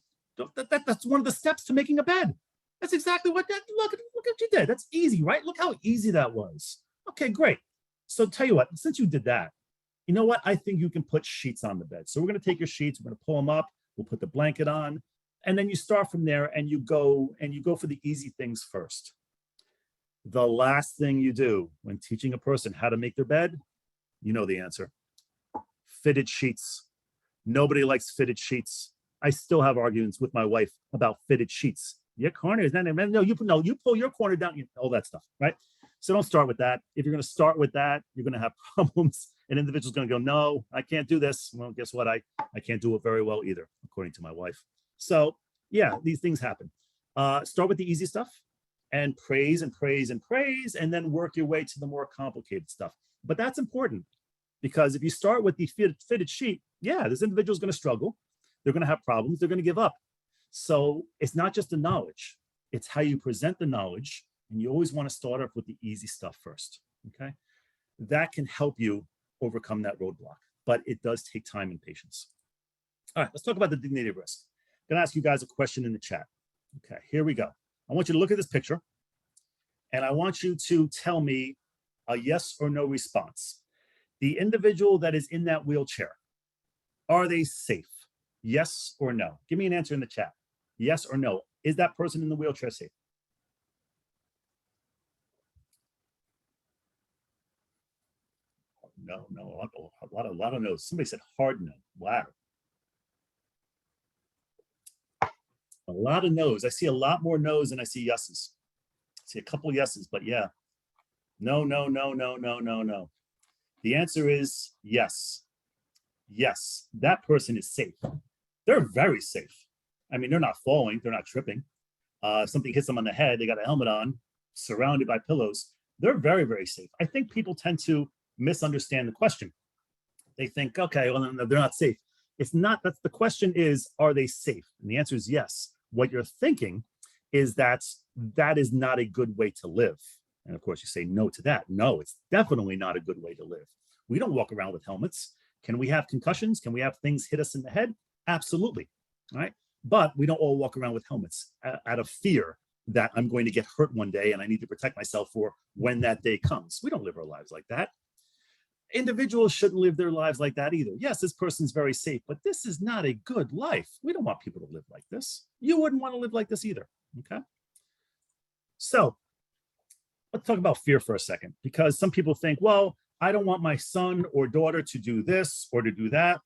that's one of the steps to making a bed. That's exactly what look at what you did. That's easy, right? Look how easy that was. Okay, great. So tell you what, since you did that, you know what? I think you can put sheets on the bed. So we're going to take your sheets, we're going to pull them up, we'll put the blanket on, and then you start from there and you go for the easy things first. The last thing you do when teaching a person how to make their bed, you know the answer. Fitted sheets. Nobody likes fitted sheets. I still have arguments with my wife about fitted sheets. Your corner is not, no, you pull your corner down, all that stuff, right? So don't start with that. If you're going to start with that, you're going to have problems. An individual's going to go, no, I can't do this. Well, guess what? I can't do it very well either, according to my wife. So yeah, these things happen. Start with the easy stuff and praise and praise and praise, and then work your way to the more complicated stuff. But that's important because if you start with the fitted sheet, yeah, this individual is going to struggle. They're going to have problems. They're going to give up. So it's not just the knowledge. It's how you present the knowledge. And you always want to start off with the easy stuff first. Okay. That can help you overcome that roadblock, but it does take time and patience. All right, let's talk about the dignity of risk. I'm going to ask you guys a question in the chat. Okay, here we go. I want you to look at this picture and I want you to tell me a yes or no response. The individual that is in that wheelchair, are they safe? Yes or no? Give me an answer in the chat. Yes or no? Is that person in the wheelchair safe? A lot of no's. Somebody said hard no. Wow. A lot of no's. I see a lot more no's than I see yeses. I see a couple yeses, but yeah. No. The answer is yes. Yes, that person is safe. They're very safe. I mean, they're not falling, they're not tripping. If something hits them on the head, they got a helmet on, surrounded by pillows. They're very, very safe. I think people tend to misunderstand the question. They think, okay, well, no, they're not safe. It's not. That's the question is, are they safe? And the answer is yes. What you're thinking is that is not a good way to live. And of course, you say no to that. No, it's definitely not a good way to live. We don't walk around with helmets. Can we have concussions? Can we have things hit us in the head? Absolutely. All right. But we don't all walk around with helmets out of fear that I'm going to get hurt one day and I need to protect myself for when that day comes. We don't live our lives like that. Individuals shouldn't live their lives like that either. Yes, this person's very safe, but this is not a good life. We don't want people to live like this. You wouldn't want to live like this either. Okay. So let's talk about fear for a second, because some people think, well, I don't want my son or daughter to do this or to do that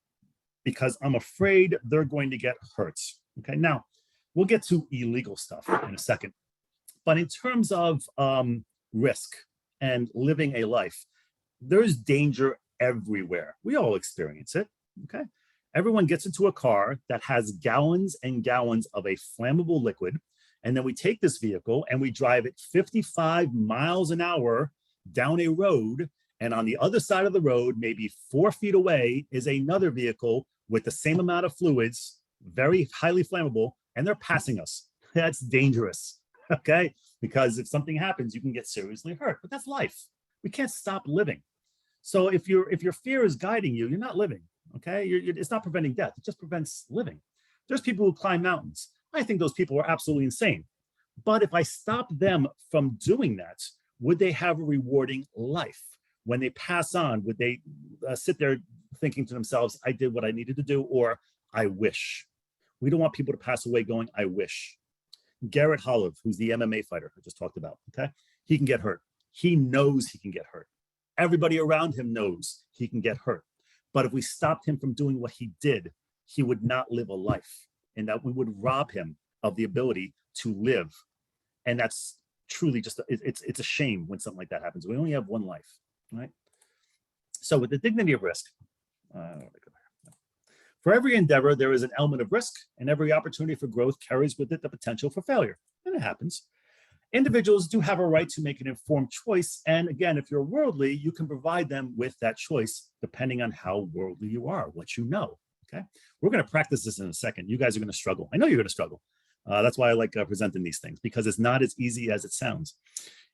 because I'm afraid they're going to get hurt. Okay, now we'll get to illegal stuff in a second. But in terms of risk and living a life, there's danger everywhere. We all experience it, okay? Everyone gets into a car that has gallons and gallons of a flammable liquid, and then we take this vehicle and we drive it 55 miles an hour down a road, and on the other side of the road, maybe 4 feet away, is another vehicle with the same amount of fluids, very highly flammable, and they're passing us. That's dangerous, okay? Because if something happens, you can get seriously hurt, but that's life. We can't stop living. So if your fear is guiding you, you're not living, okay? It's not preventing death, it just prevents living. There's people who climb mountains. I think those people are absolutely insane. But if I stop them from doing that, would they have a rewarding life? When they pass on, would they sit there thinking to themselves, I did what I needed to do, or I wish? We don't want people to pass away going, I wish. Garrett Holliv, who's the MMA fighter I just talked about, okay? He can get hurt. He knows he can get hurt. Everybody around him knows he can get hurt. But if we stopped him from doing what he did, he would not live a life, and that we would rob him of the ability to live. And that's truly just, it's a shame when something like that happens. We only have one life, right? So with the dignity of risk, for every endeavor, there is an element of risk, and every opportunity for growth carries with it the potential for failure. And it happens. Individuals do have a right to make an informed choice. And again, if you're worldly, you can provide them with that choice depending on how worldly you are, what you know, okay? We're gonna practice this in a second. You guys are gonna struggle. I know you're gonna struggle. That's why I like presenting these things, because it's not as easy as it sounds.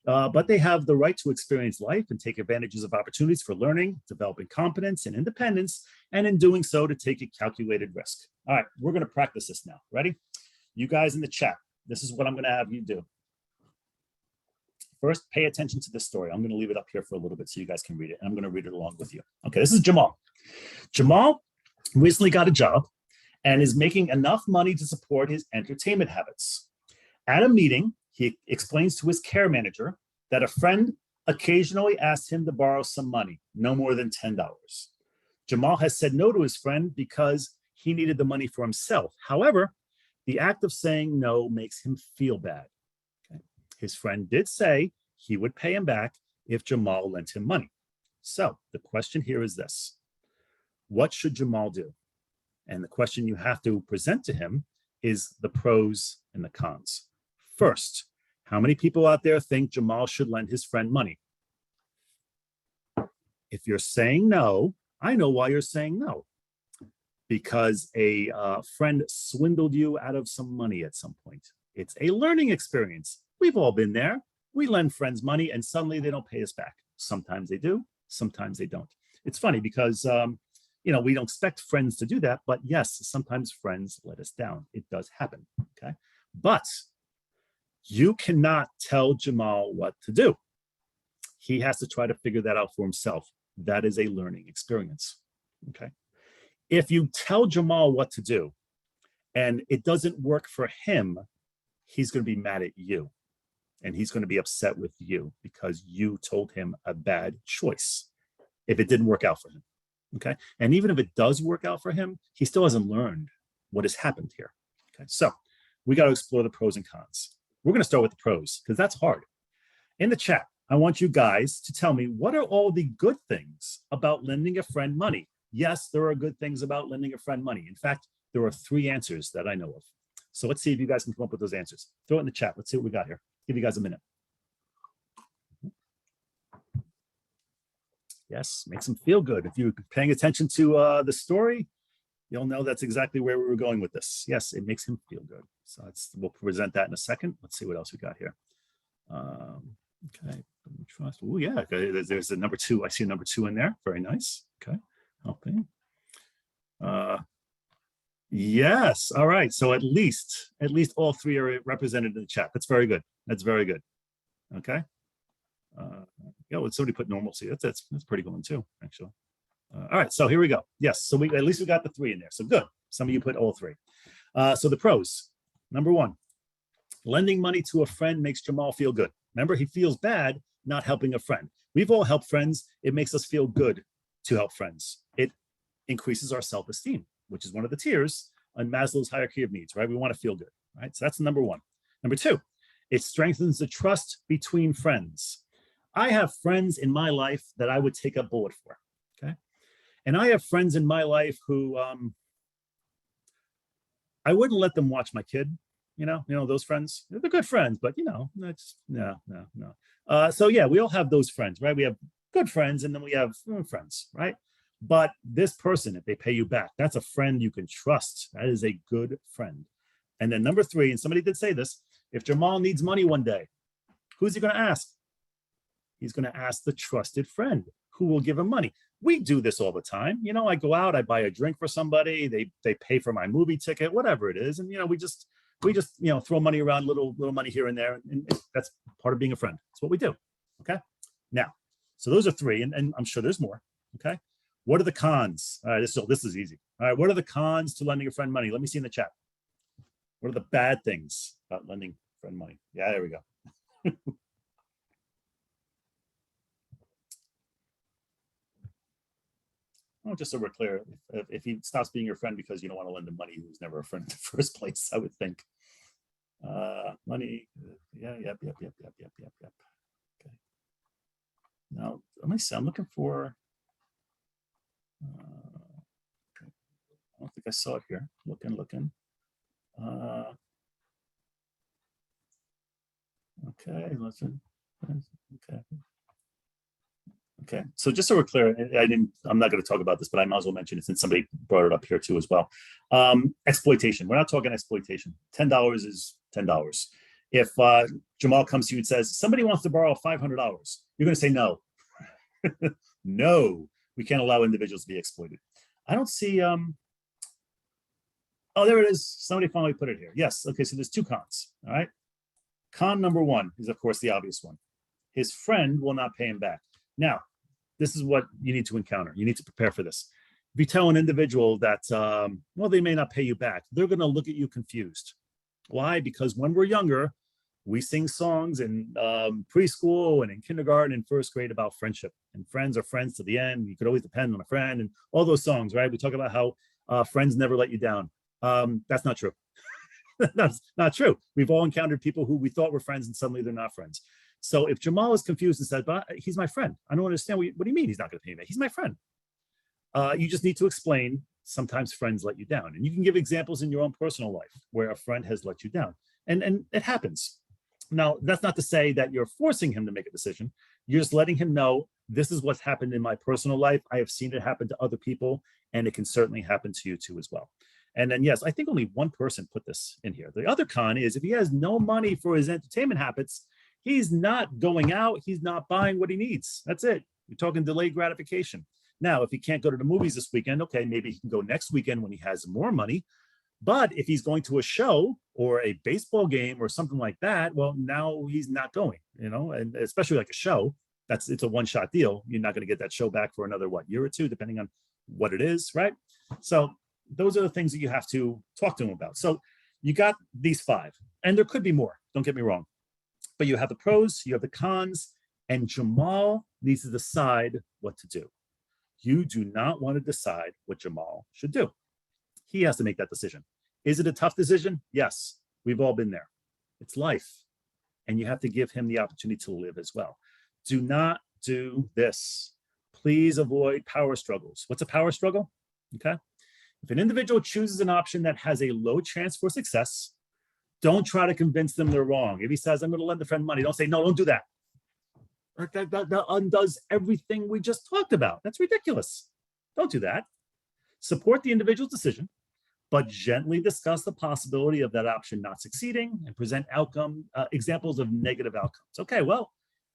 But they have the right to experience life and take advantages of opportunities for learning, developing competence and independence, and in doing so, to take a calculated risk. All right, we're gonna practice this now. Ready? You guys in the chat, this is what I'm gonna have you do. First, pay attention to this story. I'm gonna leave it up here for a little bit so you guys can read it, and I'm gonna read it along with you. Okay, this is Jamal. Jamal recently got a job and is making enough money to support his entertainment habits. At a meeting, he explains to his care manager that a friend occasionally asked him to borrow some money, no more than $10. Jamal has said no to his friend because he needed the money for himself. However, the act of saying no makes him feel bad. Okay. His friend did say he would pay him back if Jamal lent him money. So the question here is this: what should Jamal do? And the question you have to present to him is the pros and the cons. First, how many people out there think Jamal should lend his friend money? If you're saying no, I know why you're saying no. Because a friend swindled you out of some money at some point. It's a learning experience. We've all been there. We lend friends money and suddenly they don't pay us back. Sometimes they do, sometimes they don't. It's funny because we don't expect friends to do that, but yes, sometimes friends let us down. It does happen, okay? But you cannot tell Jamal what to do. He has to try to figure that out for himself. That is a learning experience, okay? If you tell Jamal what to do and it doesn't work for him, he's gonna be mad at you and he's gonna be upset with you because you told him a bad choice. if it didn't work out for him. Okay. And even if it does work out for him, he still hasn't learned what has happened here. Okay. So we got to explore the pros and cons. We're going to start with the pros because that's hard. In the chat, I want you guys to tell me, what are all the good things about lending a friend money? Yes, there are good things about lending a friend money. In fact, there are 3 answers that I know of. So let's see if you guys can come up with those answers. Throw it in the chat. Let's see what we got here. Give you guys a minute. Yes, makes them feel good. If you're paying attention to the story, you'll know that's exactly where we were going with this. Yes, it makes him feel good. So we'll present that in a second. Let's see what else we got here. Okay, trust. Oh yeah, there's a number 2. I see a number 2 in there. Very nice. Okay, helping. Yes. All right. So at least all 3 are represented in the chat. That's very good. That's very good. Okay. Yeah, well, somebody put normalcy. That's pretty good one too, actually. All right. So here we go. Yes. So at least we got the 3 in there. So good. Some of you put all 3. So the pros. Number 1, lending money to a friend makes Jamal feel good. Remember, he feels bad not helping a friend. We've all helped friends. It makes us feel good to help friends. It increases our self-esteem, which is one of the tiers on Maslow's hierarchy of needs, right? We want to feel good, right? So that's number 1. Number 2, it strengthens the trust between friends. I have friends in my life that I would take a bullet for, okay? And I have friends in my life who I wouldn't let them watch my kid, you know, those friends, they're good friends, but that's no. So yeah, we all have those friends, right? We have good friends and then we have friends, right? But this person, if they pay you back, that's a friend you can trust. That is a good friend. And then number 3, and somebody did say this, if Jamal needs money one day, who's he going to ask? He's going to ask the trusted friend who will give him money. We do this all the time. I go out, I buy a drink for somebody, they pay for my movie ticket, whatever it is. And, we just throw money around, little money here and there. And that's part of being a friend. That's what we do. Okay. Now, so those are 3, and I'm sure there's more. Okay. What are the cons? All right, this is easy. All right, what are the cons to lending a friend money? Let me see in the chat. What are the bad things about lending a friend money? Yeah, there we go. Oh, just so we're clear, if he stops being your friend because you don't want to lend him money, he was never a friend in the first place, I would think. Money, yeah, yep. Okay. Now, let me see, I'm looking for, okay. I don't think I saw it here. Looking. Okay, listen. Okay. Okay, so just so we're clear, I'm not going to talk about this, but I might as well mention it since somebody brought it up here too as well. Exploitation. We're not talking exploitation. $10 is $10. If Jamal comes to you and says, somebody wants to borrow $500, you're going to say no. No, we can't allow individuals to be exploited. I don't see, oh, there it is. Somebody finally put it here. Yes, okay, so there's 2 cons, all right? Con number 1 is, of course, the obvious one. His friend will not pay him back. Now, this is what you need to encounter. You need to prepare for this. If you tell an individual that, well, they may not pay you back, they're going to look at you confused. Why? Because when we're younger, we sing songs in preschool and in kindergarten and first grade about friendship. And friends are friends to the end. You could always depend on a friend and all those songs, right? We talk about how friends never let you down. That's not true. That's not true. We've all encountered people who we thought were friends and suddenly they're not friends. So if Jamal is confused and says, but he's my friend, I don't understand what do you mean he's not going to pay me? He's my friend. You just need to explain sometimes friends let you down. And you can give examples in your own personal life where a friend has let you down. And it happens. Now, that's not to say that you're forcing him to make a decision. You're just letting him know this is what's happened in my personal life. I have seen it happen to other people, and it can certainly happen to you too as well. And then, yes, I think only one person put this in here. The other con is if he has no money for his entertainment habits, he's not going out. He's not buying what he needs. That's it. We're talking delayed gratification. Now, if he can't go to the movies this weekend, okay, maybe he can go next weekend when he has more money. But if he's going to a show or a baseball game or something like that, well, now he's not going, and especially like a show, it's a one-shot deal. You're not going to get that show back for another, year or 2, depending on what it is, right? So those are the things that you have to talk to him about. So you got these 5, and there could be more, don't get me wrong. But you have the pros, you have the cons, and Jamal needs to decide what to do. You do not want to decide what Jamal should do. He has to make that decision. Is it a tough decision? Yes, we've all been there. It's life. And you have to give him the opportunity to live as well. Do not do this. Please avoid power struggles. What's a power struggle? Okay. If an individual chooses an option that has a low chance for success, don't try to convince them they're wrong. If he says, I'm going to lend a friend money, don't say, no, don't do that. That undoes everything we just talked about. That's ridiculous. Don't do that. Support the individual's decision, but gently discuss the possibility of that option not succeeding and present examples of negative outcomes. Okay, well,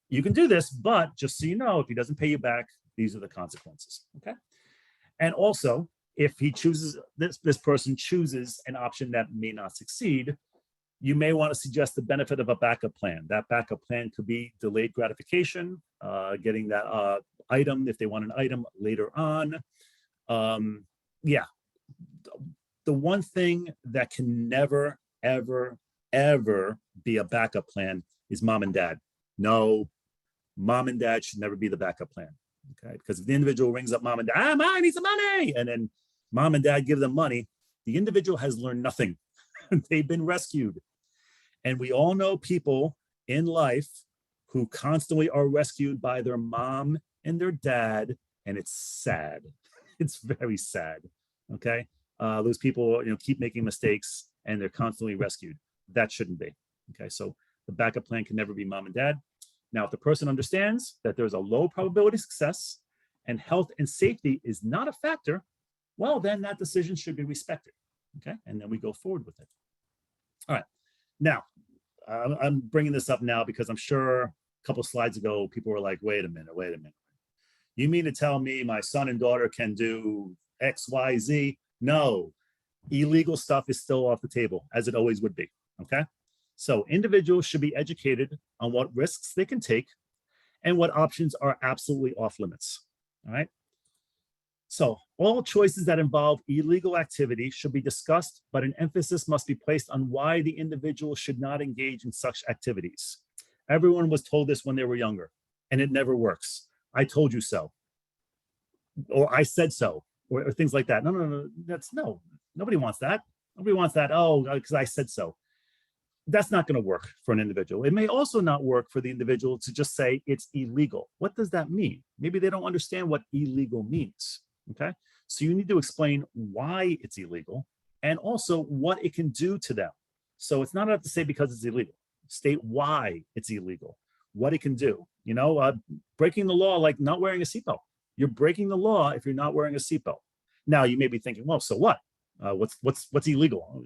you can do this, but just so you know, if he doesn't pay you back, these are the consequences. Okay. And also, if he chooses, this person chooses an option that may not succeed, you may want to suggest the benefit of a backup plan. That backup plan could be delayed gratification, getting that item if they want an item later on. Yeah, the one thing that can never, ever, ever be a backup plan is mom and dad. No, mom and dad should never be the backup plan. Okay, because if the individual rings up mom and dad, Mom, I need some money, and then mom and dad give them money, the individual has learned nothing. They've been rescued. And we all know people in life who constantly are rescued by their mom and their dad, and it's sad. It's very sad. Okay, those people, keep making mistakes, and they're constantly rescued. That shouldn't be. Okay, so the backup plan can never be mom and dad. Now, if the person understands that there's a low probability of success and health and safety is not a factor, well, then that decision should be respected. Okay, and then we go forward with it. All right. Now, I'm bringing this up now because I'm sure a couple slides ago, people were like, wait a minute. You mean to tell me my son and daughter can do X, Y, Z? No, illegal stuff is still off the table, as it always would be, okay? So individuals should be educated on what risks they can take and what options are absolutely off limits, all right? So all choices that involve illegal activity should be discussed, but an emphasis must be placed on why the individual should not engage in such activities. Everyone was told this when they were younger, and it never works. I told you so, or I said so, or things like that. No, nobody wants that. Nobody wants that, oh, because I said so. That's not going to work for an individual. It may also not work for the individual to just say it's illegal. What does that mean? Maybe they don't understand what illegal means. Okay, so you need to explain why it's illegal and also what it can do to them. So it's not enough to say because it's illegal. State why it's illegal, what it can do. Breaking the law, like not wearing a seatbelt. You're breaking the law if you're not wearing a seatbelt. Now you may be thinking, well, so what? What's illegal?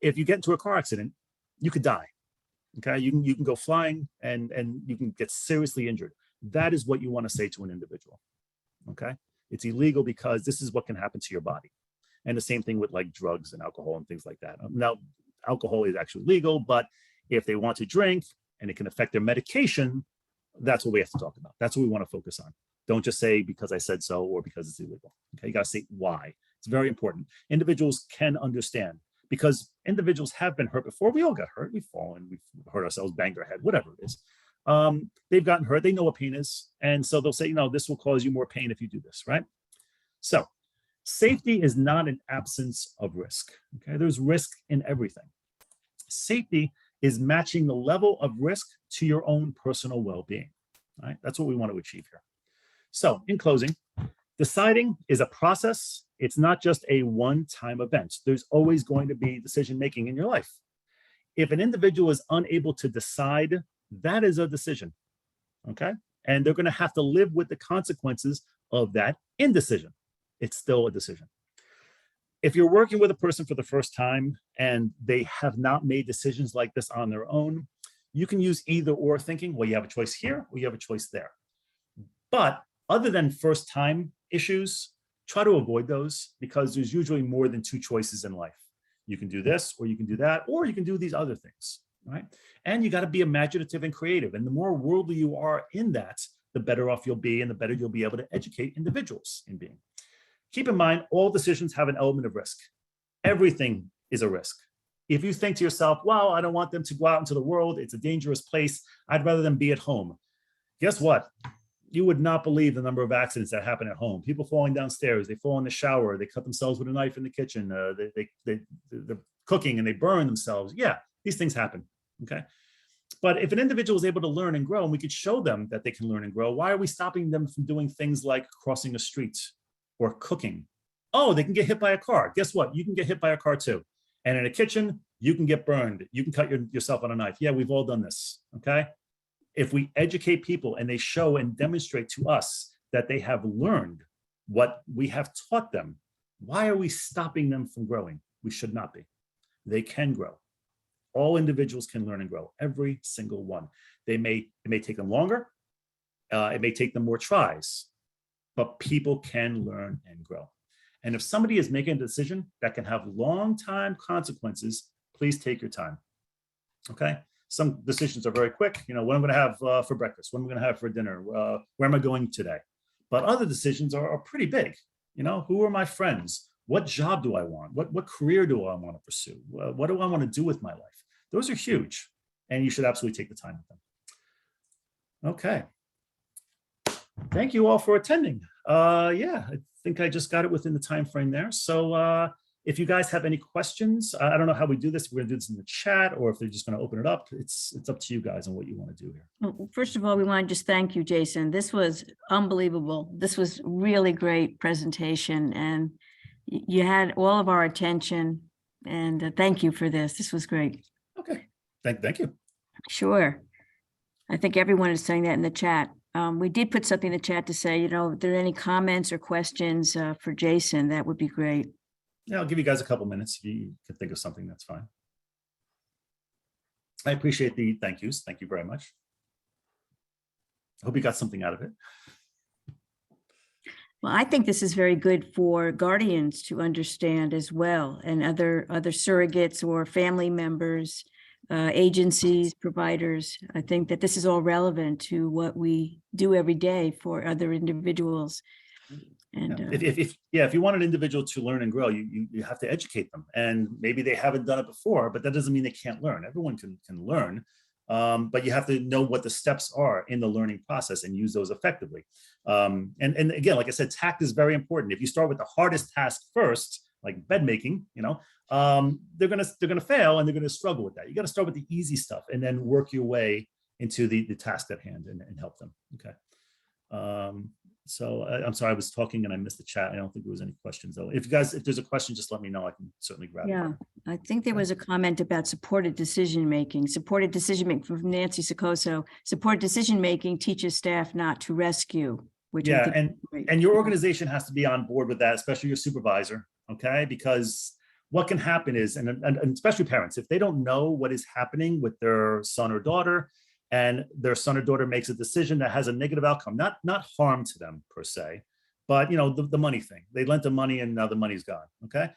If you get into a car accident, you could die. Okay, you can go flying and you can get seriously injured. That is what you want to say to an individual. Okay. It's illegal because this is what can happen to your body. And the same thing with like drugs and alcohol and things like that. Now, alcohol is actually legal, but if they want to drink and it can affect their medication, that's what we have to talk about. That's what we want to focus on. Don't just say because I said so or because it's illegal. Okay, you got to say why. It's very important. Individuals can understand because individuals have been hurt before. We all got hurt. We've fallen, we've hurt ourselves, banged our head, whatever it is. They've gotten hurt, they know what pain is. And so they'll say, this will cause you more pain if you do this, right? So safety is not an absence of risk, okay? There's risk in everything. Safety is matching the level of risk to your own personal well-being, right? That's what we want to achieve here. So in closing, deciding is a process. It's not just a one-time event. There's always going to be decision-making in your life. If an individual is unable to decide, that is a decision, okay? And they're going to have to live with the consequences of that indecision. It's still a decision. If you're working with a person for the first time and they have not made decisions like this on their own, you can use either or thinking, well, you have a choice here or you have a choice there. But other than first time issues, try to avoid those because there's usually more than two choices in life. You can do this or you can do that, or you can do these other things. Right? And you got to be imaginative and creative. And the more worldly you are in that, the better off you'll be and the better you'll be able to educate individuals in being. Keep in mind, all decisions have an element of risk. Everything is a risk. If you think to yourself, wow, I don't want them to go out into the world. It's a dangerous place. I'd rather them be at home. Guess what? you would not believe the number of accidents that happen at home. People falling downstairs, they fall in the shower, they cut themselves with a knife in the kitchen, they're cooking and they burn themselves. Yeah, these things happen, okay? But if an individual is able to learn and grow, and we could show them that they can learn and grow, why are we stopping them from doing things like crossing a street or cooking? Oh, they can get hit by a car. Guess what? You can get hit by a car too. And in a kitchen, you can get burned. You can cut yourself on a knife. Yeah, we've all done this, okay? If we educate people and they show and demonstrate to us that they have learned what we have taught them, why are we stopping them from growing? We should not be. They can grow. All individuals can learn and grow, every single one. It may take them longer. It may take them more tries, but people can learn and grow. And if somebody is making a decision that can have long-time consequences, please take your time, okay? Some decisions are very quick. You know, what I'm going to have for breakfast, what am I going to have for dinner, where am I going today? But other decisions are pretty big. You know, who are my friends? What job do I want? What career do I want to pursue? What do I want to do with my life? Those are huge, and you should absolutely take the time with them. Okay. Thank you all for attending. Yeah, I think I just got it within the time frame there. So if you guys have any questions, I don't know how we do this. If we're gonna do this in the chat or if they're just gonna open it up. It's up to you guys on what you want to do here. Well, first of all, we want to just thank you, Jason. This was unbelievable. This was really great presentation, and you had all of our attention, and thank you for this. This was great. Okay, thank you. Sure. I think everyone is saying that in the chat. We did put something in the chat to say, you know, if there are any comments or questions for Jason, that would be great. Yeah, I'll give you guys a couple minutes. If you can think of something, that's fine. I appreciate the thank yous. Thank you very much. I hope you got something out of it. Well, I think this is very good for guardians to understand as well, and other surrogates or family members, agencies, providers. I think that this is all relevant to what we do every day for other individuals. And if you want an individual to learn and grow, you have to educate them, and maybe they haven't done it before, but that doesn't mean they can't learn. Everyone can learn, but you have to know what the steps are in the learning process and use those effectively. And again, like I said, tact is very important. If you start with the hardest task first, like bed making, you know, they're gonna fail and they're gonna struggle with that. You got to start with the easy stuff and then work your way into the task at hand and help them. Okay. So I'm sorry, I was talking and I missed the chat. I don't think there was any questions though. If there's a question, just let me know. I can certainly grab it. yeah, I think there was a comment about supported decision-making. Supported decision-making from Nancy Sicoso. Supported decision-making teaches staff not to rescue, which I Yeah, think is great. and your organization has to be on board with that, especially your supervisor, okay? Because what can happen is, and especially parents, if they don't know what is happening with their son or daughter, and their son or daughter makes a decision that has a negative outcome, not harm to them per se, but you know, the money thing. They lent the money and now the money's gone, okay?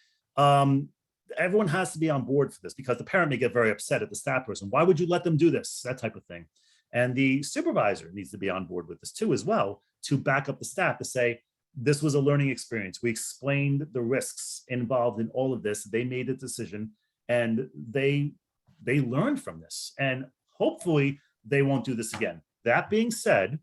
Everyone has to be on board for this because the parent may get very upset at the staff person. Why would you let them do this? That type of thing. And the supervisor needs to be on board with this too as well, to back up the staff to say, this was a learning experience. We explained the risks involved in all of this. They made a decision and they learned from this. And hopefully they won't do this again. That being said,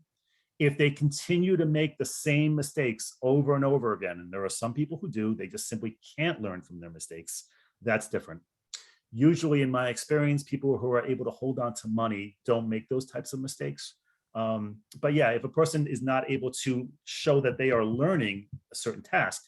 if they continue to make the same mistakes over and over again, and there are some people who do, they just simply can't learn from their mistakes, that's different. Usually in my experience, people who are able to hold on to money don't make those types of mistakes. But yeah, if a person is not able to show that they are learning a certain task,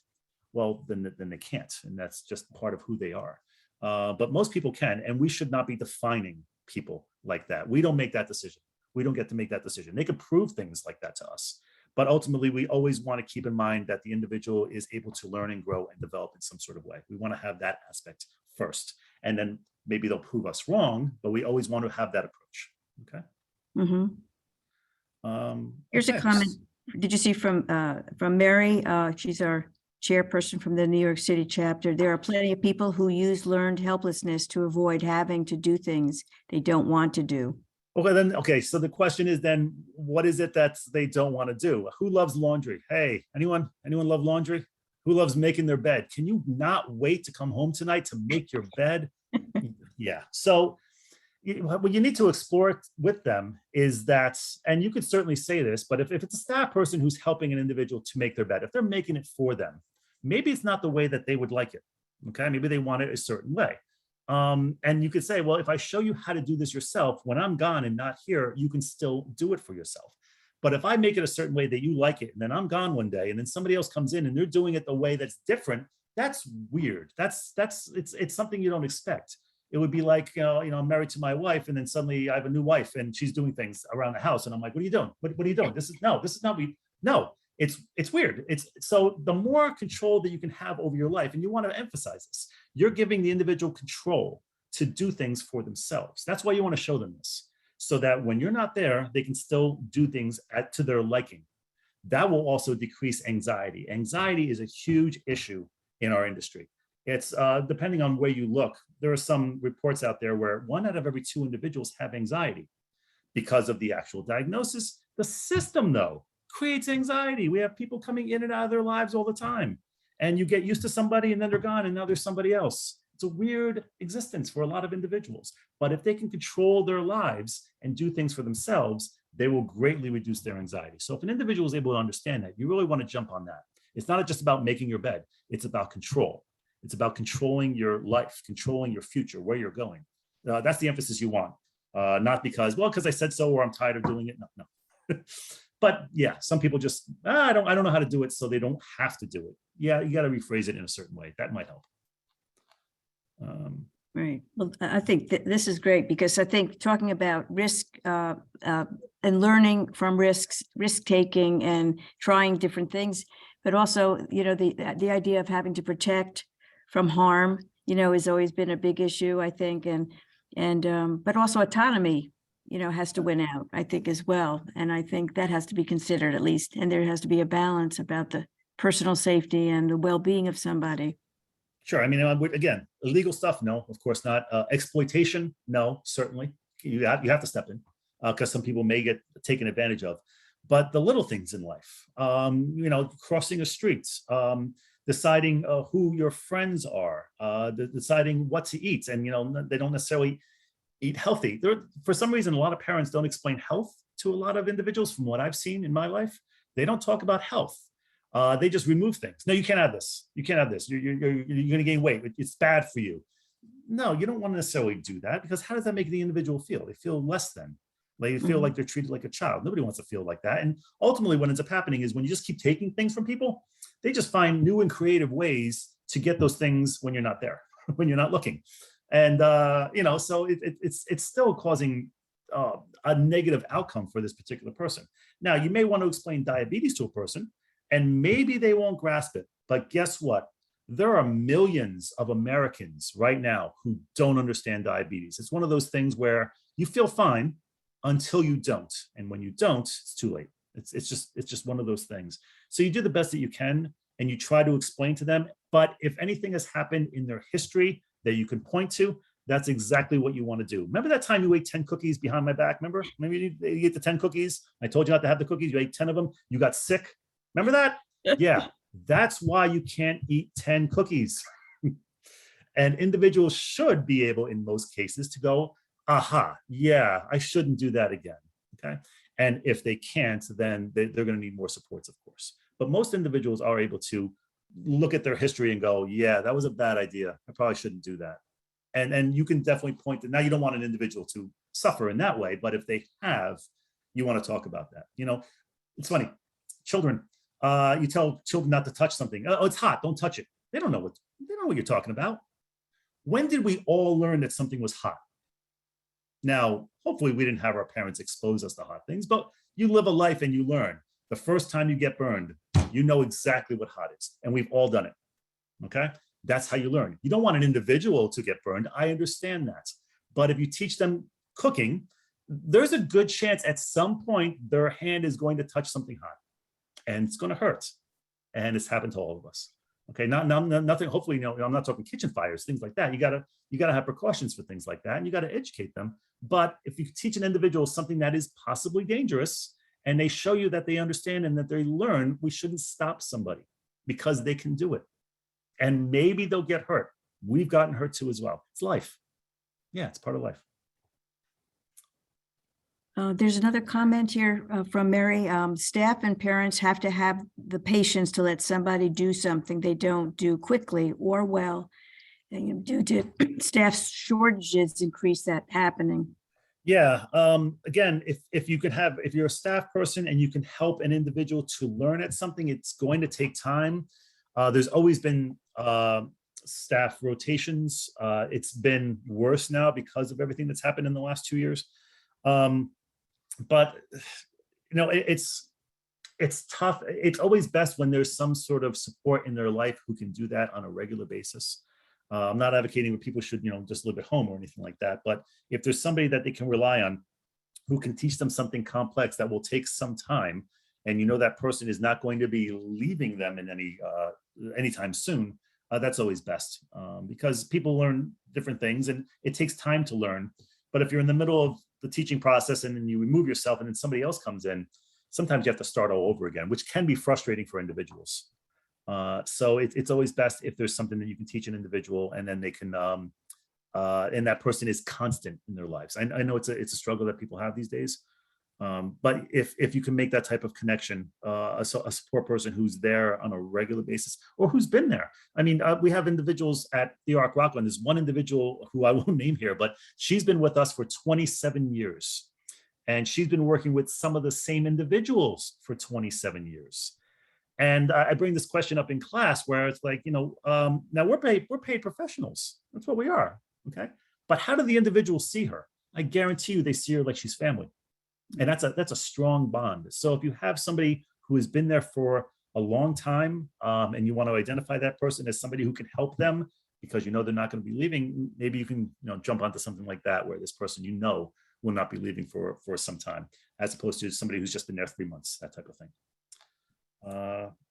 well, then they can't, and that's just part of who they are. But most people can, and we should not be defining people like that. We don't make that decision. We don't get to make that decision. They can prove things like that to us, but ultimately we always want to keep in mind that the individual is able to learn and grow and develop in some sort of way. We want to have that aspect first, and then maybe they'll prove us wrong, but we always want to have that approach. Okay. Here's a comment. Did you see from Mary? She's our chairperson from the New York City chapter. There are plenty of people who use learned helplessness to avoid having to do things they don't want to do. Okay, so the question is then, what is it that they don't want to do? Who loves laundry? Hey, anyone love laundry? Who loves making their bed? Can you not wait to come home tonight to make your bed? Yeah, so what you need to explore it with them is that, and you could certainly say this, but if it's a staff person who's helping an individual to make their bed, if they're making it for them, maybe it's not the way that they would like it. Okay, maybe they want it a certain way. And you could say, well, if I show you how to do this yourself, when I'm gone and not here, you can still do it for yourself. But if I make it a certain way that you like it, and then I'm gone one day, and then somebody else comes in and they're doing it the way that's different, that's weird. It's something you don't expect. It would be like, I'm married to my wife, and then suddenly I have a new wife, and she's doing things around the house, and I'm like, what are you doing? What are you doing? This is not no. It's weird. So the more control that you can have over your life, and you want to emphasize this, you're giving the individual control to do things for themselves. That's why you want to show them this, so that when you're not there, they can still do things to their liking. That will also decrease anxiety. Anxiety is a huge issue in our industry. It's depending on where you look, there are some reports out there where 1 out of every 2 individuals have anxiety because of the actual diagnosis. The system, though, creates anxiety. We have people coming in and out of their lives all the time. And you get used to somebody and then they're gone and now there's somebody else. It's a weird existence for a lot of individuals. But if they can control their lives and do things for themselves, they will greatly reduce their anxiety. So if an individual is able to understand that, you really want to jump on that. It's not just about making your bed. It's about control. It's about controlling your life, controlling your future, where you're going. That's the emphasis you want. Not because I said so, or I'm tired of doing it. No. But yeah, some people just, I don't know how to do it, so they don't have to do it. Yeah, you got to rephrase it in a certain way. That might help. Right. Well, I think that this is great, because I think talking about risk and learning from risk taking and trying different things, but also, the idea of having to protect from harm, has always been a big issue, I think, but also autonomy, has to win out, I think, as well. And I think that has to be considered, at least, and there has to be a balance about the personal safety and the well-being of somebody. Sure. I mean, again, illegal stuff, no, of course not. Exploitation, no, certainly. You have to step in because some people may get taken advantage of. But the little things in life, crossing a street, deciding who your friends are, deciding what to eat, and they don't necessarily eat healthy. For some reason, a lot of parents don't explain health to a lot of individuals. From what I've seen in my life, they don't talk about health. They just remove things. No, you can't have this. You can't have this. You're going to gain weight. It's bad for you. No, you don't want to necessarily do that, because how does that make the individual feel? They feel less than. They feel like they're treated like a child. Nobody wants to feel like that. And ultimately, what ends up happening is when you just keep taking things from people, they just find new and creative ways to get those things when you're not there, when you're not looking. And, so it's still causing a negative outcome for this particular person. Now, you may want to explain diabetes to a person, and maybe they won't grasp it. But guess what? There are millions of Americans right now who don't understand diabetes. It's one of those things where you feel fine until you don't. And when you don't, it's too late. It's just one of those things. So you do the best that you can, and you try to explain to them. But if anything has happened in their history that you can point to, that's exactly what you want to do. Remember that time you ate 10 cookies behind my back? Remember? Maybe you ate the 10 cookies. I told you not to have the cookies. You ate 10 of them. You got sick. Remember that? Yeah. That's why you can't eat 10 cookies. And individuals should be able, in most cases, to go, aha, yeah, I shouldn't do that again. Okay. And if they can't, then they're going to need more supports, of course. But most individuals are able to look at their history and go, yeah, that was a bad idea. I probably shouldn't do that. And you can definitely point to, now you don't want an individual to suffer in that way, but if they have, you want to talk about that. It's funny, children, you tell children not to touch something. Oh, it's hot, don't touch it. They don't know what you're talking about. When did we all learn that something was hot? Now, hopefully we didn't have our parents expose us to hot things, but you live a life and you learn. The first time you get burned, you know exactly what hot is. And we've all done it. Okay. That's how you learn. You don't want an individual to get burned. I understand that. But if you teach them cooking, there's a good chance at some point their hand is going to touch something hot and it's going to hurt. And it's happened to all of us. Okay. Nothing, hopefully, I'm not talking kitchen fires, things like that. You gotta have precautions for things like that, and you got to educate them. But if you teach an individual something that is possibly dangerous, and they show you that they understand and that they learn, we shouldn't stop somebody because they can do it. And maybe they'll get hurt. We've gotten hurt too as well. It's life. Yeah, it's part of life. There's another comment here from Mary. Staff and parents have to have the patience to let somebody do something they don't do quickly or well. And due to staff shortages, increase that happening. Yeah, again, if you could have, if you're a staff person and you can help an individual to learn at something, it's going to take time. There's always been staff rotations. It's been worse now because of everything that's happened in the last 2 years. But it's tough. It's always best when there's some sort of support in their life who can do that on a regular basis. I'm not advocating that people should, just live at home or anything like that. But if there's somebody that they can rely on who can teach them something complex that will take some time, and that person is not going to be leaving them in anytime soon, that's always best, because people learn different things and it takes time to learn. But if you're in the middle of the teaching process and then you remove yourself and then somebody else comes in, sometimes you have to start all over again, which can be frustrating for individuals. So it's always best if there's something that you can teach an individual and then they can, and that person is constant in their lives. I know it's a struggle that people have these days. But if you can make that type of connection, a support person who's there on a regular basis or who's been there. I mean, we have individuals at the Arc Rockland. There's one individual who I won't name here, but she's been with us for 27 years. And she's been working with some of the same individuals for 27 years. And I bring this question up in class where it's like, now we're paid professionals. That's what we are, okay? But how do the individuals see her? I guarantee you they see her like she's family. And that's a strong bond. So if you have somebody who has been there for a long time, and you want to identify that person as somebody who can help them because they're not going to be leaving, maybe you can jump onto something like that where this person will not be leaving for some time, as opposed to somebody who's just been there 3 months, that type of thing.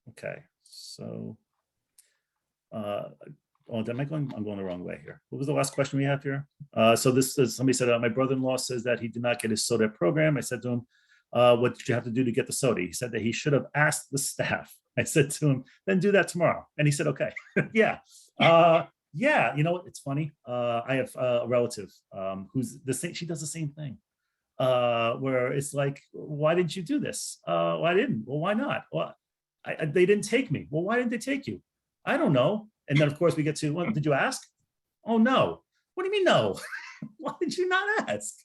Okay, so I'm going the wrong way here. What was the last question we have here? So this is, somebody said, my brother-in-law says that he did not get his soda program. I said to him, what did you have to do to get the soda? He said that he should have asked the staff. I said to him, then do that tomorrow. And he said, okay. Yeah. Yeah, it's funny. I have a relative who's the same, she does the same thing. Where it's like, why didn't you do this? Well, I didn't. Well, why not? Well, they didn't take me. Well, why didn't they take you? I don't know. And then of course we get to, well, did you ask? Oh, no. What do you mean no? Why did you not ask?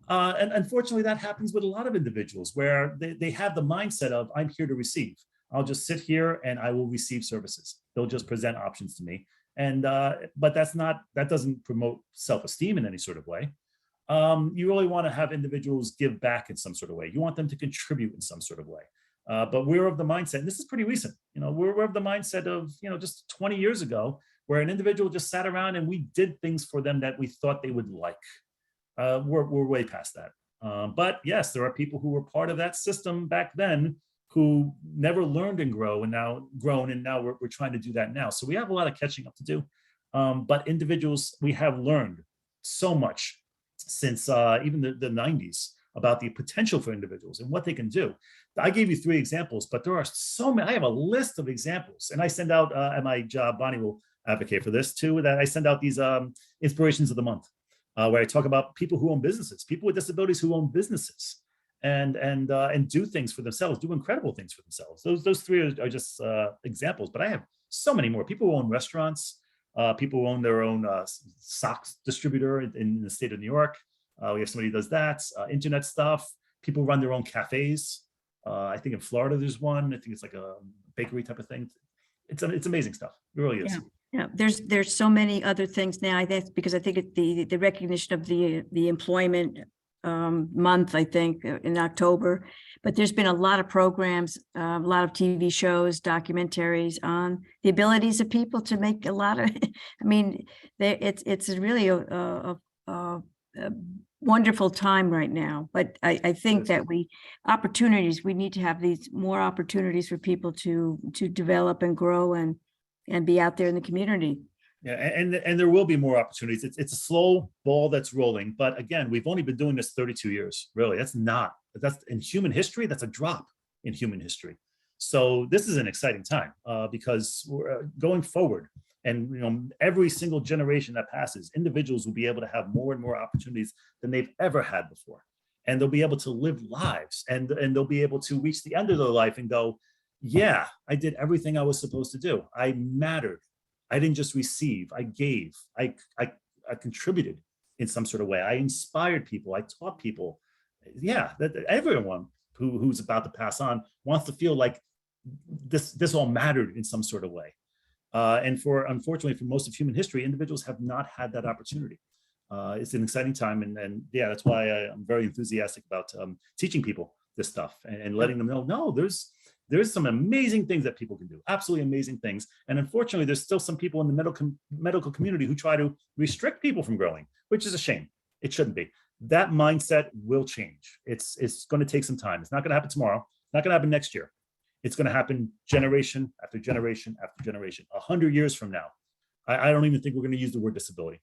And unfortunately that happens with a lot of individuals where they have the mindset of, I'm here to receive. I'll just sit here and I will receive services. They'll just present options to me. And, but that doesn't promote self-esteem in any sort of way. You really want to have individuals give back in some sort of way. You want them to contribute in some sort of way. But we're of the mindset, and this is pretty recent, we're of the mindset of, just 20 years ago, where an individual just sat around and we did things for them that we thought they would like. We're way past that. But yes, there are people who were part of that system back then who never learned and grown, and now we're trying to do that now. So we have a lot of catching up to do. But individuals, we have learned so much since even the 90s about the potential for individuals and what they can do. I gave you 3 examples, but there are so many. I have a list of examples, and I send out at my job, Bonnie will advocate for this too, that I send out these inspirations of the month, where I talk about people who own businesses, people with disabilities who own businesses, and do things for themselves, do incredible things for themselves. Those 3 are just examples, but I have so many more. People who own restaurants, people who own their own socks distributor in the state of New York. We have somebody who does that, internet stuff. People run their own cafes. I think in Florida there's one. I think it's like a bakery type of thing. It's amazing stuff. It really is. Yeah, there's so many other things now. I think because I think it's the recognition of the employment month, I think in October, but there's been a lot of programs, a lot of TV shows, documentaries on the abilities of people to make a lot of, I mean, it's really a wonderful time right now. But I think that we need to have these more opportunities for people to develop and grow and be out there in the community. Yeah, and there will be more opportunities. It's a slow ball that's rolling, but again, we've only been doing this 32 years. Really, that's in human history. That's a drop in human history. So this is an exciting time because we're going forward, and every single generation that passes, individuals will be able to have more and more opportunities than they've ever had before. and they'll be able to live lives, and they'll be able to reach the end of their life and go, yeah, I did everything I was supposed to do. I mattered. I didn't just receive, I gave, I contributed in some sort of way. I inspired people, I taught people. Yeah, that everyone who's about to pass on wants to feel like this all mattered in some sort of way. And unfortunately, for most of human history, individuals have not had that opportunity. It's an exciting time, and yeah, that's why I'm very enthusiastic about teaching people this stuff and letting them know, no, there's some amazing things that people can do, absolutely amazing things. And unfortunately, there's still some people in the medical community who try to restrict people from growing, which is a shame. It shouldn't be. That mindset will change. It's going to take some time. It's not going to happen tomorrow. It's not going to happen next year. It's going to happen generation after generation after generation. 100 years from now, I don't even think we're going to use the word disability.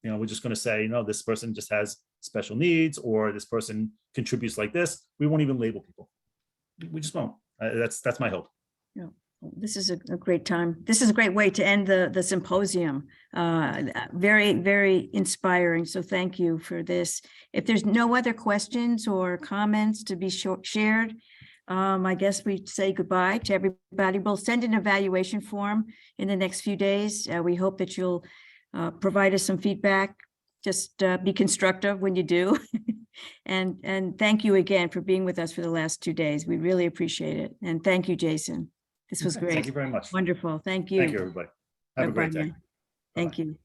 You know, we're just going to say, no, this person just has special needs, or this person contributes like this. We won't even label people. We just won't. That's my hope. Yeah. This is a great time. This is a great way to end the symposium. Very, very inspiring. So thank you for this. If there's no other questions or comments to be shared, I guess we say goodbye to everybody. We'll send an evaluation form in the next few days. We hope that you'll provide us some feedback. Just be constructive when you do. And thank you again for being with us for the last 2 days. We really appreciate it. And thank you, Jason. This was great. Thank you very much. Wonderful. Thank you. Thank you, everybody. Have a great Bye-bye day. now. Thank you.